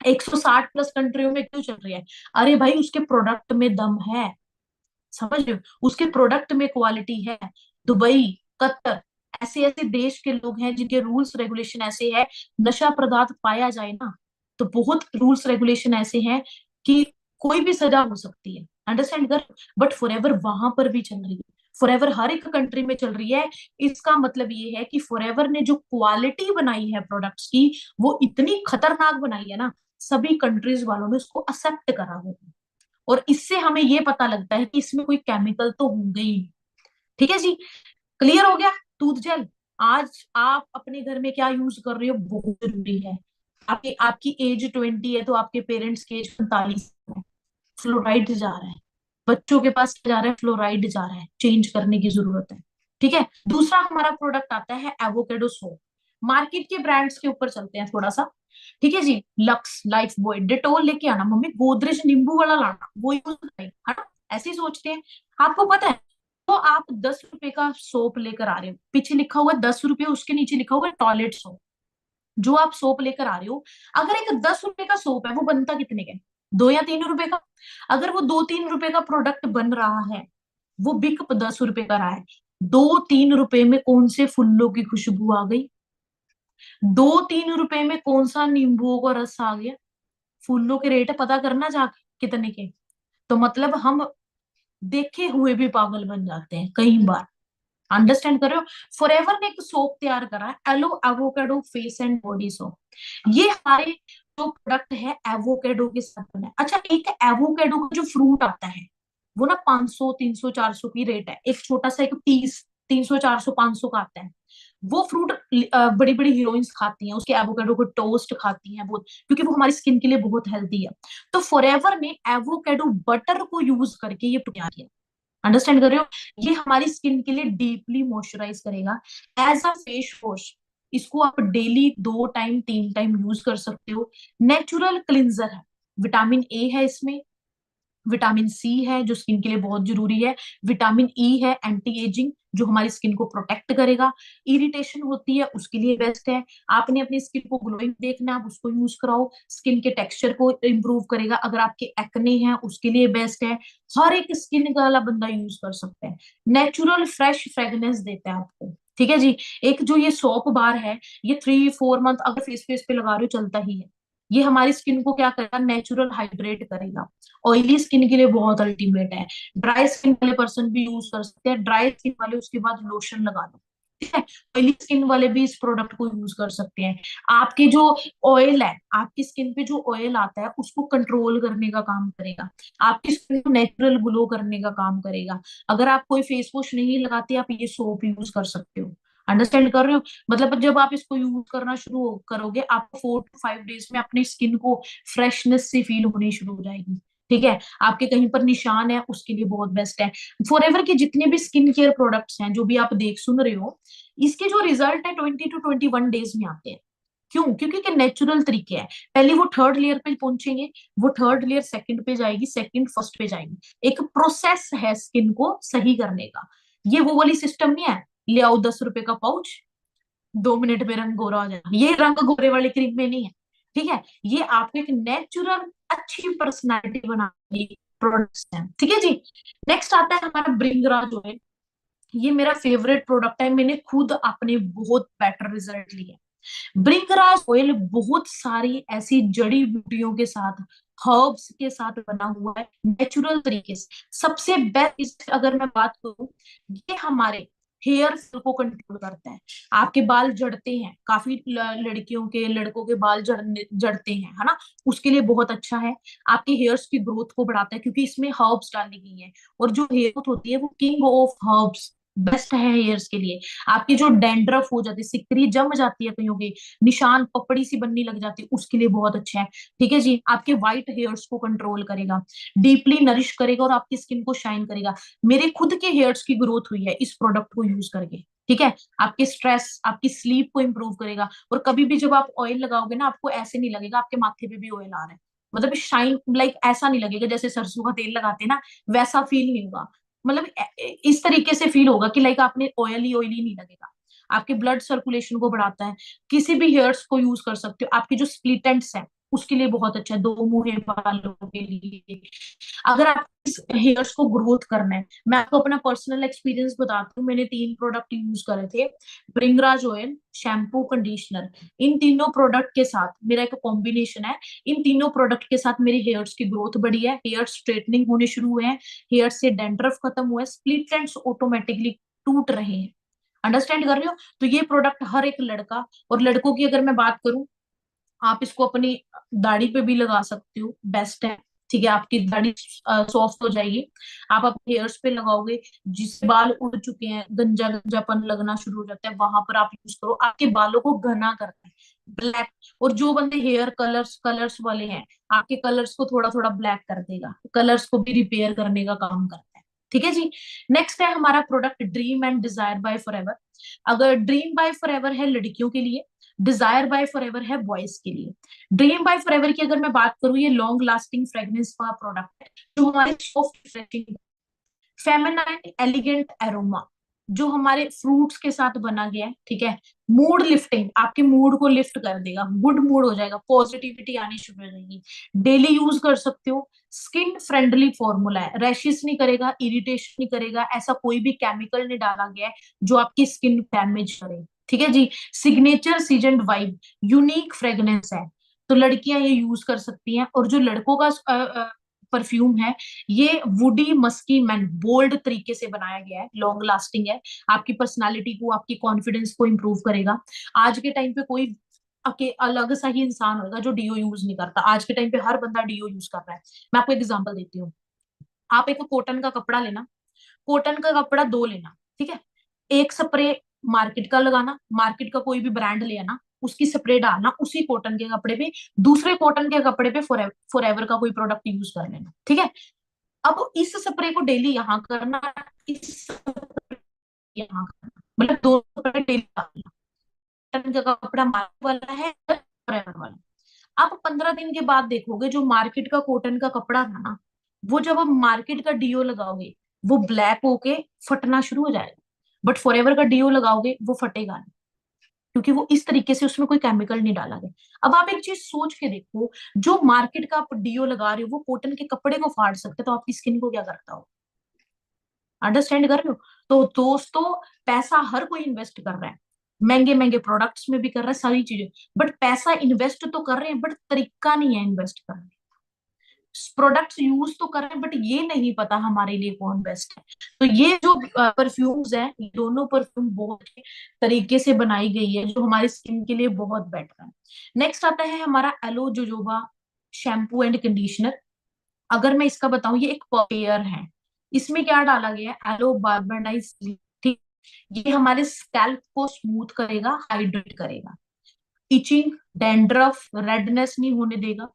160 प्लस कंट्रियों में क्यों चल रही है? अरे भाई, उसके प्रोडक्ट में दम है। समझ रहे हो? उसके प्रोडक्ट में क्वालिटी है। दुबई, कतर, ऐसे ऐसे देश के लोग हैं जिनके रूल्स रेगुलेशन ऐसे है। नशा पदार्थ पाया जाए ना, तो बहुत रूल्स रेगुलेशन ऐसे हैं कि कोई भी सजा हो सकती है। अंडरस्टैंड कर? बट फॉरएवर वहां पर भी चल रही है। फॉरएवर हर एक कंट्री में चल रही है। इसका मतलब ये है कि फॉरएवर ने जो क्वालिटी बनाई है प्रोडक्ट्स की, वो इतनी खतरनाक बनाई है ना, सभी कंट्रीज वालों ने उसको एक्सेप्ट करा हुआ है। और इससे हमें ये पता लगता है कि इसमें कोई केमिकल तो होंगे ही नहीं। ठीक है जी। क्लियर हो गया? Tooth gel. आज आप अपने घर में क्या यूज कर रहे हो बहुत जरूरी है। आपकी आपकी एज 20 है तो आपके पेरेंट्स की एज 45 है। फ्लोराइड जा रहा है। बच्चों के पास क्या जा रहा है? फ्लोराइड जा रहा है। चेंज करने की जरूरत है। ठीक है। दूसरा हमारा प्रोडक्ट आता है एवोकेडो सोप। मार्केट के ब्रांड्स के ऊपर चलते हैं थोड़ा सा। ठीक है जी। लक्स, लाइफ बॉय, डेटोल लेके आना, मम्मी गोदरेज नींबू वाला लाना, वो यूज करें, है ना? ऐसे ही सोचते हैं। आपको पता है, तो आप 10 रुपए का सोप लेकर आ रहे हो, पीछे लिखा हुआ है 10 रुपए, उसके नीचे लिखा हुआ है टॉयलेट सोप। जो आप सोप लेकर आ रहे हो, अगर एक 10 रुपए का सोप है, वो बनता कितने का है? 2 या 3 रुपए का। अगर वो 2-3 रुपए का प्रोडक्ट बन रहा है, वो बिक 10 रुपए का रहा है, 2-3 रुपए में कौन से फुल्लों की खुशबू आ गई? 2-3 रुपए में कौन सा नींबुओं का रस आ गया? फूलों के रेट पता करना जाके कितने के। तो मतलब हम देखे हुए भी पागल बन जाते हैं कई बार। अंडरस्टैंड कर रहे हो? फॉरएवर ने एक सोप तैयार करा है, aloe avocado face and body soap. ये हमारे जो प्रोडक्ट है एवोकेडो के साथ बना है। अच्छा, एक एवोकेडो का जो फ्रूट आता है, वो ना 500 300 400 की रेट है। एक छोटा सा, एक 30 300 400 500 का आता है। वो फ्रूट बड़ी बड़ी हीरोइंस खाती हैं, उसके एवोकाडो को टोस्ट खाती हैं बहुत, क्योंकि वो हमारी स्किन के लिए बहुत हेल्दी है। तो फॉरएवर ने एवोकाडो बटर को यूज करके ये तैयार किया। अंडरस्टैंड कर रहे हो? ये हमारी स्किन के लिए डीपली मॉइस्चराइज करेगा एज अ फेस वॉश। इसको आप डेली 2 टाइम 3 टाइम यूज कर सकते हो। नेचुरल क्लिंजर है, विटामिन ए है इसमें, विटामिन सी है जो स्किन के लिए बहुत जरूरी है, विटामिन ई है एंटी एजिंग जो हमारी स्किन को प्रोटेक्ट करेगा, इरिटेशन होती है उसके लिए बेस्ट है। आपने अपनी स्किन को ग्लोइंग देखना है, आप उसको यूज कराओ, स्किन के टेक्सचर को इंप्रूव करेगा। अगर आपके एक्ने हैं उसके लिए बेस्ट है। हर एक स्किन वाला बंदा यूज कर सकता है। नेचुरल फ्रेश फ्रेगनेंस देता है आपको, ठीक है जी। एक जो ये सोप बार है, ये 3 4 मंथ अगर फेस पे लगा रहे हो चलता ही है। ये हमारी स्किन को क्या करेगा, नेचुरल हाइड्रेट करेगा। ऑयली स्किन के लिए बहुत अल्टीमेट है। ड्राई स्किन वाले पर्सन भी यूज कर सकते हैं, ड्राई स्किन वाले उसके बाद लोशन लगा लो, ठीक है। ऑयली स्किन वाले भी इस प्रोडक्ट को यूज कर सकते हैं। आपके जो ऑयल है, आपकी स्किन पे जो ऑयल आता है उसको कंट्रोल करने का काम करेगा, आपकी स्किन को नेचुरल ग्लो करने का काम करेगा। अगर आप कोई फेस वॉश नहीं लगाते, आप ये सोप यूज कर सकते हो। अंडरस्टैंड कर रहे हो? मतलब जब आप इसको यूज करना शुरू करोगे, आपको 4 to 5 डेज में अपनी स्किन को फ्रेशनेस से फील होनी शुरू हो जाएगी, ठीक है। आपके कहीं पर निशान है उसके लिए बहुत बेस्ट है। फॉरएवर के जितने भी स्किन केयर प्रोडक्ट्स हैं जो भी आप देख सुन रहे हो, इसके जो रिजल्ट है 20 to 21 डेज में आते हैं। क्यों? क्योंकि के नेचुरल तरीके हैं। पहले वो थर्ड लेयर पे पहुंचेंगे, वो थर्ड लेयर सेकंड पे जाएगी, सेकंड फर्स्ट पे जाएगी। एक प्रोसेस है स्किन को सही करने का। ये वो वाली सिस्टम नहीं है, ले आओ 10 रुपए का पाउच, 2 मिनट में रंग गोरा हो जाएगा। ये रंग गोरे वाली क्रीम में नहीं है, ठीक है। ये आपको एक नेचुरल अच्छी पर्सनालिटी बनाने प्रोडक्ट्स हैं, ठीक है जी। नेक्स्ट आता है हमारा ब्रिंगराज ऑयल। ये मेरा फेवरेट प्रोडक्ट है, मैंने खुद अपने बहुत बेटर रिजल्ट लिए। ब्रिंगराज ऑयल बहुत सारी ऐसी जड़ी बूटियों के साथ, हर्ब्स के साथ बना हुआ है नेचुरल तरीके से। सबसे बेस्ट अगर मैं बात करूं, ये हमारे हेयर फॉल को कंट्रोल करता है। आपके बाल झड़ते हैं, काफी लड़कियों के लड़कों के बाल झड़ते हैं, है ना। उसके लिए बहुत अच्छा है। आपके हेयर्स की ग्रोथ को बढ़ाता है क्योंकि इसमें हर्ब्स डाली गई है। और जो हेयर ग्रोथ होती है वो किंग ऑफ हर्ब्स, बेस्ट है हेयर्स के लिए। आपकी जो डेंड्रफ हो जाती है, सिकरी जम जाती है कईयों की, निशान पपड़ी सी बनने लग जाती है, उसके लिए बहुत अच्छा है, ठीक है जी। आपके व्हाइट हेयर्स को कंट्रोल करेगा, डीपली नरिश करेगा और आपकी स्किन को शाइन करेगा। मेरे खुद के हेयर्स की ग्रोथ हुई है इस प्रोडक्ट को यूज करके, ठीक है। आपके स्ट्रेस, आपकी स्लीप को इंप्रूव करेगा। और कभी भी जब आप ऑयल लगाओगे ना, आपको ऐसे नहीं लगेगा आपके माथे पे भी ऑयल आ रहा है। मतलब शाइन लाइक ऐसा नहीं लगेगा जैसे सरसों का तेल लगाते हैं ना, वैसा फील नहीं होगा। मतलब इस तरीके से फील होगा कि लाइक आपने ऑयली ऑयली नहीं लगेगा। आपके ब्लड सर्कुलेशन को बढ़ाता है। किसी भी हेयर्स को यूज कर सकते हो। आपके जो स्प्लिट एंड्स है उसके लिए बहुत अच्छा है, 2 मुंहे वालों के लिए। अगर आप इस हेयर्स को ग्रोथ करना है, मैं आपको अपना पर्सनल एक्सपीरियंस बताती हूँ। मैंने 3 प्रोडक्ट यूज करे थे, ब्रिंगराज ऑयल, शैम्पू, कंडीशनर। इन तीनों प्रोडक्ट के साथ मेरा एक कॉम्बिनेशन है। इन तीनों प्रोडक्ट के साथ मेरे हेयर्स की ग्रोथ बढ़ी है, हेयर स्ट्रेटनिंग होने शुरू हुए हैं, हेयर से डेंड्रफ खत्म हुआ है, स्प्लिट एंड्स ऑटोमेटिकली टूट रहे हैं। अंडरस्टैंड कर रहे हो? तो ये प्रोडक्ट हर एक लड़का, और लड़कों की अगर मैं बात करूं, आप इसको अपनी दाढ़ी पे भी लगा सकते हो, बेस्ट है, ठीक है। आपकी दाढ़ी सॉफ्ट हो जाएगी। आप अपने हेयर्स पे लगाओगे, जिससे बाल उड़ चुके हैं, गंजा गंजापन लगना शुरू हो जाता है, वहां पर आप यूज करो, आपके बालों को घना करता है, ब्लैक। और जो बंदे हेयर कलर्स कलर्स वाले हैं, आपके कलर्स को थोड़ा थोड़ा ब्लैक कर देगा, कलर्स को भी रिपेयर करने का काम करता है, ठीक है जी। नेक्स्ट है हमारा product dream and desire by forever. अगर ड्रीम बाय फॉरएवर है लड़कियों के लिए, डिजायर बाय फॉरएवर है बॉयज के लिए। ड्रीम बाय फॉरएवर की अगर मैं बात करूं, ये लॉन्ग लास्टिंग फ्रेग्रेंस का प्रोडक्ट है जो हमारे soft refreshing feminine elegant aroma, जो हमारे फ्रूट्स के साथ बना गया है, ठीक है। मूड लिफ्टिंग, आपके मूड को लिफ्ट कर देगा, गुड मूड हो जाएगा, पॉजिटिविटी आनी शुरू हो जाएगी। डेली यूज कर सकते हो। स्किन फ्रेंडली फॉर्मूला है, रैशेस नहीं करेगा, इरिटेशन नहीं करेगा, ऐसा कोई भी केमिकल नहीं डाला गया है जो आपकी स्किन डैमेज करे, ठीक है जी। Signature season vibe, unique fragrance है, तो लड़कियां ये यूज कर सकती हैं। और जो लड़कों का परफ्यूम है, ये वुडी मस्की मैन बोल्ड तरीके से बनाया गया है, लॉन्ग लास्टिंग है, आपकी पर्सनालिटी को, आपकी कॉन्फिडेंस को इंप्रूव करेगा। आज के टाइम पे कोई अलग सा ही इंसान होगा जो डीओ यूज नहीं करता। आज के टाइम पे हर बंदा डीओ यूज कर रहा है। मैं आपको एग्जांपल देती हूँ। आप एक कॉटन का कपड़ा लेना, कॉटन का कपड़ा 2 लेना, ठीक है। एक स्प्रे मार्केट का लगाना, मार्केट का कोई भी ब्रांड ले आना, उसकी स्प्रे डालना उसी कॉटन के कपड़े पे, दूसरे कॉटन के कपड़े पे फॉर एवर का कोई प्रोडक्ट यूज कर लेना, ठीक है। अब इस स्प्रे को डेली यहाँ करना, इस यहाँ करना, मतलब दो कपड़े डेली डालना। कॉटन का कपड़ा मार्केट वाला है, फॉरएवर वाला। आप 15 दिन के बाद देखोगे जो मार्केट का कॉटन का कपड़ा था ना, वो जब आप मार्केट का डीओ लगाओगे वो ब्लैक होके फटना शुरू हो जाएगा। बट फॉरएवर का डीओ लगाओगे वो फटेगा नहीं, क्योंकि वो इस तरीके से उसमें कोई केमिकल नहीं डाला गया। अब आप एक चीज सोच के देखो, जो मार्केट का आप डीओ लगा रहे हो वो कॉटन के कपड़े को फाड़ सकते, तो आपकी स्किन को क्या करता हो? अंडरस्टैंड कर रहे हो? तो दोस्तों, पैसा हर कोई इन्वेस्ट कर रहा है, महंगे महंगे प्रोडक्ट्स में भी कर रहा है, सारी चीजें। बट पैसा इन्वेस्ट तो कर रहे हैं, बट तरीका नहीं है इन्वेस्ट करने। प्रोडक्ट्स यूज तो कर रहे हैं, बट ये नहीं पता हमारे लिए कौन बेस्ट है। तो ये जो परफ्यूम्स हैं, ये दोनों परफ्यूम बहुत ही तरीके से बनाई गई है, जो हमारी स्किन के लिए बहुत बेटर है। नेक्स्ट आता है हमारा aloe jojoba shampoo and conditioner. अगर मैं इसका बताऊं, ये एक पेयर है। इसमें क्या डाला गया है? एलो बार्बेडाइज, ठीक। ये हमारे स्कैल्प को स्मूथ करेगा, हाइड्रेट करेगा, इचिंग, डैंड्रफ, रेडनेस नहीं होने देगा।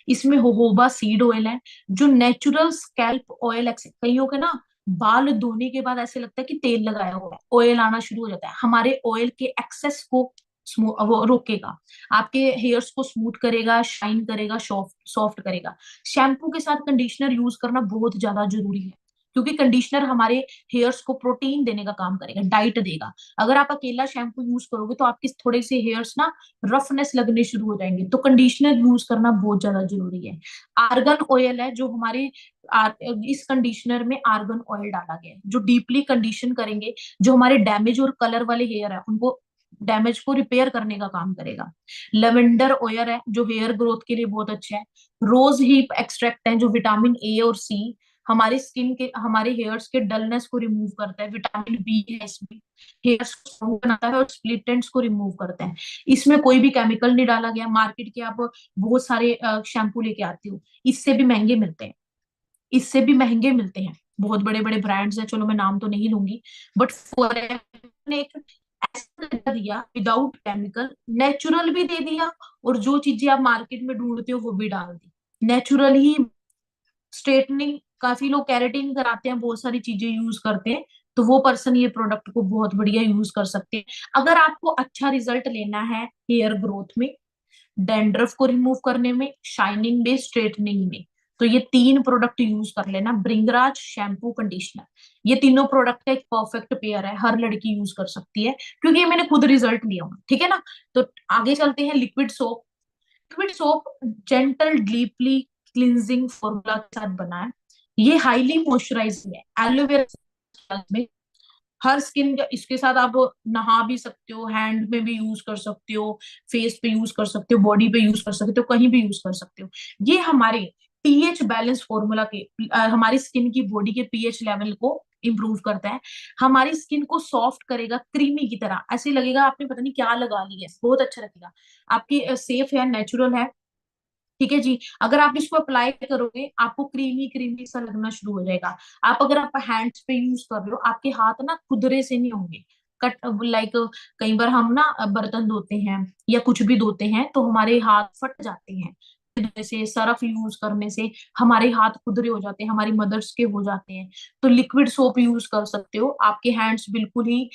इसमें होहोबा सीड ऑयल है, जो नेचुरल स्कैल्प ऑयल। कईयों के ना बाल धोने के बाद ऐसे लगता है कि तेल लगाया हुआ है, ऑयल आना शुरू हो जाता है। हमारे ऑयल के एक्सेस को वो रोकेगा, आपके हेयर्स को स्मूथ करेगा, शाइन करेगा, सॉफ्ट सॉफ्ट करेगा। शैम्पू के साथ कंडीशनर यूज करना बहुत ज्यादा जरूरी है, क्योंकि कंडीशनर हमारे हेयर्स को प्रोटीन देने का काम करेगा, डाइट देगा। अगर आप अकेला शैम्पू यूज करोगे तो आपके थोड़े से हेयर्स ना रफनेस लगने शुरू हो जाएंगे, तो कंडीशनर यूज करना बहुत ज्यादा जरूरी है। आर्गन ऑयल है जो हमारे इस कंडीशनर में आर्गन ऑयल डाला गया है, जो डीपली कंडीशन करेंगे, जो हमारे डैमेज और कलर वाले हेयर है उनको, डैमेज को रिपेयर करने का काम करेगा। लेवेंडर ऑयल है जो हेयर ग्रोथ के लिए बहुत अच्छा है। रोज हीप एक्सट्रैक्ट है जो विटामिन ए और सी हमारे स्किन के, हमारे हेयर्स के डलनेस को रिमूव करता है। विटामिन बी है इसमें, हेयर्स को स्ट्रॉन्ग बनाता है और स्प्लिट एंड्स को रिमूव करता है। इसमें कोई भी केमिकल नहीं डाला गया। मार्केट के आप बहुत सारे शैम्पू लेके आते हो, इससे भी महंगे मिलते हैं, इससे भी महंगे मिलते हैं। बहुत बड़े बड़े ब्रांड्स हैं, चलो मैं नाम तो नहीं लूंगी, बट फॉरएवर ने एक ऐसा तरीका दिया, विदाउट केमिकल, नेचुरल भी दे दिया, और जो चीजें आप मार्केट में ढूंढते हो वो भी डाल दी, नेचुरल ही। स्ट्रेटनिंग, काफी लोग कैरेटिन कराते हैं, बहुत सारी चीजें यूज करते हैं, तो वो पर्सन ये प्रोडक्ट को बहुत बढ़िया यूज कर सकते हैं। अगर आपको अच्छा रिजल्ट लेना है हेयर ग्रोथ में, डैंड्रफ को रिमूव करने में, शाइनिंग में, स्ट्रेटनिंग में, तो ये तीन प्रोडक्ट यूज कर लेना, ब्रिंगराज शैम्पू कंडीशनर। ये तीनों प्रोडक्ट का एक परफेक्ट पेयर है, हर लड़की यूज कर सकती है, क्योंकि ये मैंने खुद रिजल्ट लिया हूँ, ठीक है ना। तो आगे चलते हैं, liquid soap. Liquid soap gentle deeply cleansing formula के साथ बना है। ये हाईली मॉइस्चराइजिंग है, एलोवेरा में। हर स्किन, इसके साथ आप नहा भी सकते हो, हैंड में भी यूज कर सकते हो, फेस पे यूज कर सकते हो, बॉडी पे यूज कर सकते हो, कहीं भी यूज कर सकते हो। ये हमारे पीएच बैलेंस फॉर्मूला के, हमारी स्किन की, बॉडी के पीएच लेवल को इंप्रूव करता है। हमारी स्किन को सॉफ्ट करेगा, क्रीमी की तरह, ऐसे लगेगा आपने पता नहीं क्या लगा लिया है, बहुत अच्छा लगेगा। आपकी सेफ है, नेचुरल है, ठीक है जी। अगर आप इसको अप्लाई करोगे आपको क्रीमी क्रीमी सा लगना शुरू हो जाएगा। आप अगर आप हैंड्स पे यूज कर रहे हो, आपके हाथ ना खुदरे से नहीं होंगे कट, लाइक कई बार हम ना बर्तन धोते हैं या कुछ भी धोते हैं तो हमारे हाथ फट जाते हैं, जैसे सरफ यूज करने से हमारे हाथ खुदरे हो जाते हैं, हमारी मदर्स के हो जाते हैं। तो लिक्विड सोप यूज कर सकते हो, आपके हैंड्स बिल्कुल ही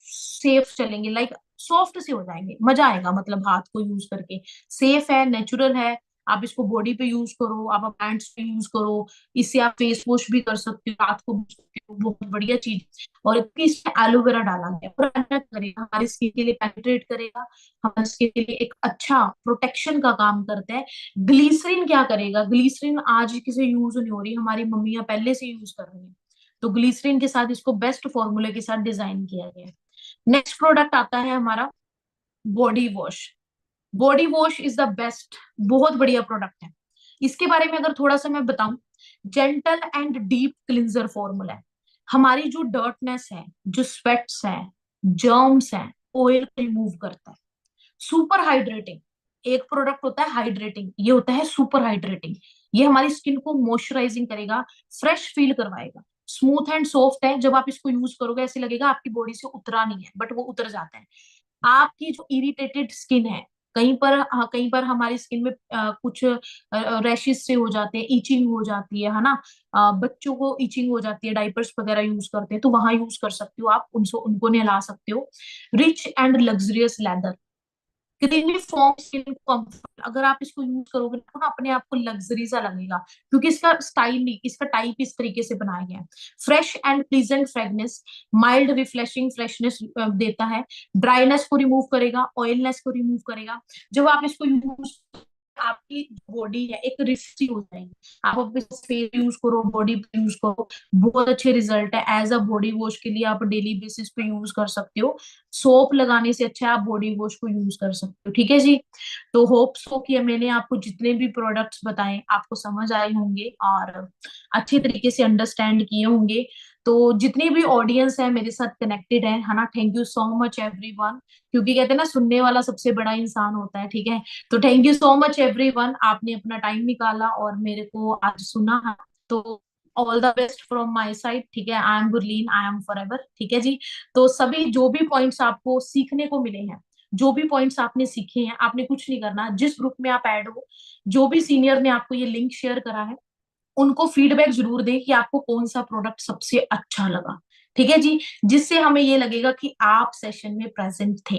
सेफ चलेंगे, लाइक सॉफ्ट से हो जाएंगे, मजा आएगा, मतलब हाथ को यूज करके। सेफ है, नेचुरल है। आप इसको बॉडी पे यूज करो, आप हैंड्स पे यूज करो, इससे आप फेस वॉश भी कर सकते हो, रात को भी कर सकते हो, बहुत बढ़िया चीज। और इसमें एलोवेरा डाला गया और अच्छा करेगा, हमारे स्किन के लिए पेनिट्रेट करेगा, हमारे स्किन के लिए एक अच्छा प्रोटेक्शन का काम करता है। ग्लिसरीन क्या करेगा? ग्लिसरीन आज किसी यूज नहीं हो रही, हमारी मम्मियां पहले से यूज कर रही है, तो ग्लिसरीन के साथ इसको बेस्ट फॉर्मूले के साथ डिजाइन किया गया है। नेक्स्ट प्रोडक्ट आता है हमारा body wash. Body wash is the best, बहुत बढ़िया प्रोडक्ट है। इसके बारे में अगर थोड़ा सा मैं बताऊं, gentle and deep cleanser formula है। हमारी जो डर्टनेस है, जो स्वेट्स है, जर्म्स है, ऑयल रिमूव करता है। सुपर हाइड्रेटिंग, एक प्रोडक्ट होता है हाइड्रेटिंग, ये होता है सुपर हाइड्रेटिंग। ये हमारी स्किन को मॉइस्चराइजिंग करेगा, फ्रेश फील करवाएगा। स्मूथ एंड सॉफ्ट है, जब आप इसको यूज करोगे ऐसे लगेगा आपकी बॉडी से उतरा नहीं है, बट वो उतर जाता है। आपकी जो इरिटेटेड स्किन है, कहीं पर, हाँ, कहीं पर हमारी स्किन में कुछ रैशेस से हो जाते हैं, इचिंग हो जाती है ना। बच्चों को इचिंग हो जाती है, डाइपर्स वगैरह यूज करते हैं, तो वहां यूज कर सकते हो आप, उनको नहला सकते हो। Rich and luxurious leather, creamy form skin comfort, अगर आप इसको यूज करोगे तो ना अपने आप को लग्जरी सा लगेगा, क्योंकि इसका स्टाइल नहीं, इसका टाइप इस तरीके से बनाया गया है। Fresh and pleasant fragrance, mild refreshing freshness देता है, ड्राइनेस को रिमूव करेगा, ऑयलनेस को रिमूव करेगा। जब आप इसको यूज, आपकी बॉडी है एक रिफ्रेश हो जाएगी। आप अपने फेस यूज करो, बॉडी पे यूज करो, बहुत अच्छे रिजल्ट है। एज अ बॉडी वॉश के लिए आप डेली बेसिस पे यूज कर सकते हो। सोप लगाने से अच्छा आप बॉडी वॉश को यूज कर सकते हो, ठीक है जी। तो होप सो कि मैंने आपको जितने भी प्रोडक्ट्स बताए आपको समझ आए होंगे और अच्छे तरीके से अंडरस्टैंड किए होंगे। तो जितनी भी ऑडियंस है मेरे साथ कनेक्टेड है ना, thank you so much everyone. क्योंकि कहते हैं ना, सुनने वाला सबसे बड़ा इंसान होता है, ठीक है। तो thank you so much everyone, आपने अपना टाइम निकाला और मेरे को आज सुना है। तो all the best from my side, ठीक है। I am Gurleen, I am forever, ठीक है जी। तो सभी जो भी पॉइंट्स आपको सीखने को मिले हैं, जो भी पॉइंट्स आपने सीखे हैं, आपने कुछ नहीं करना, जिस ग्रुप में आप ऐड हो, जो भी सीनियर ने आपको ये लिंक शेयर करा है, उनको फीडबैक जरूर दें कि आपको कौन सा प्रोडक्ट सबसे अच्छा लगा, ठीक है जी। जिससे हमें ये लगेगा कि आप सेशन में प्रेजेंट थे।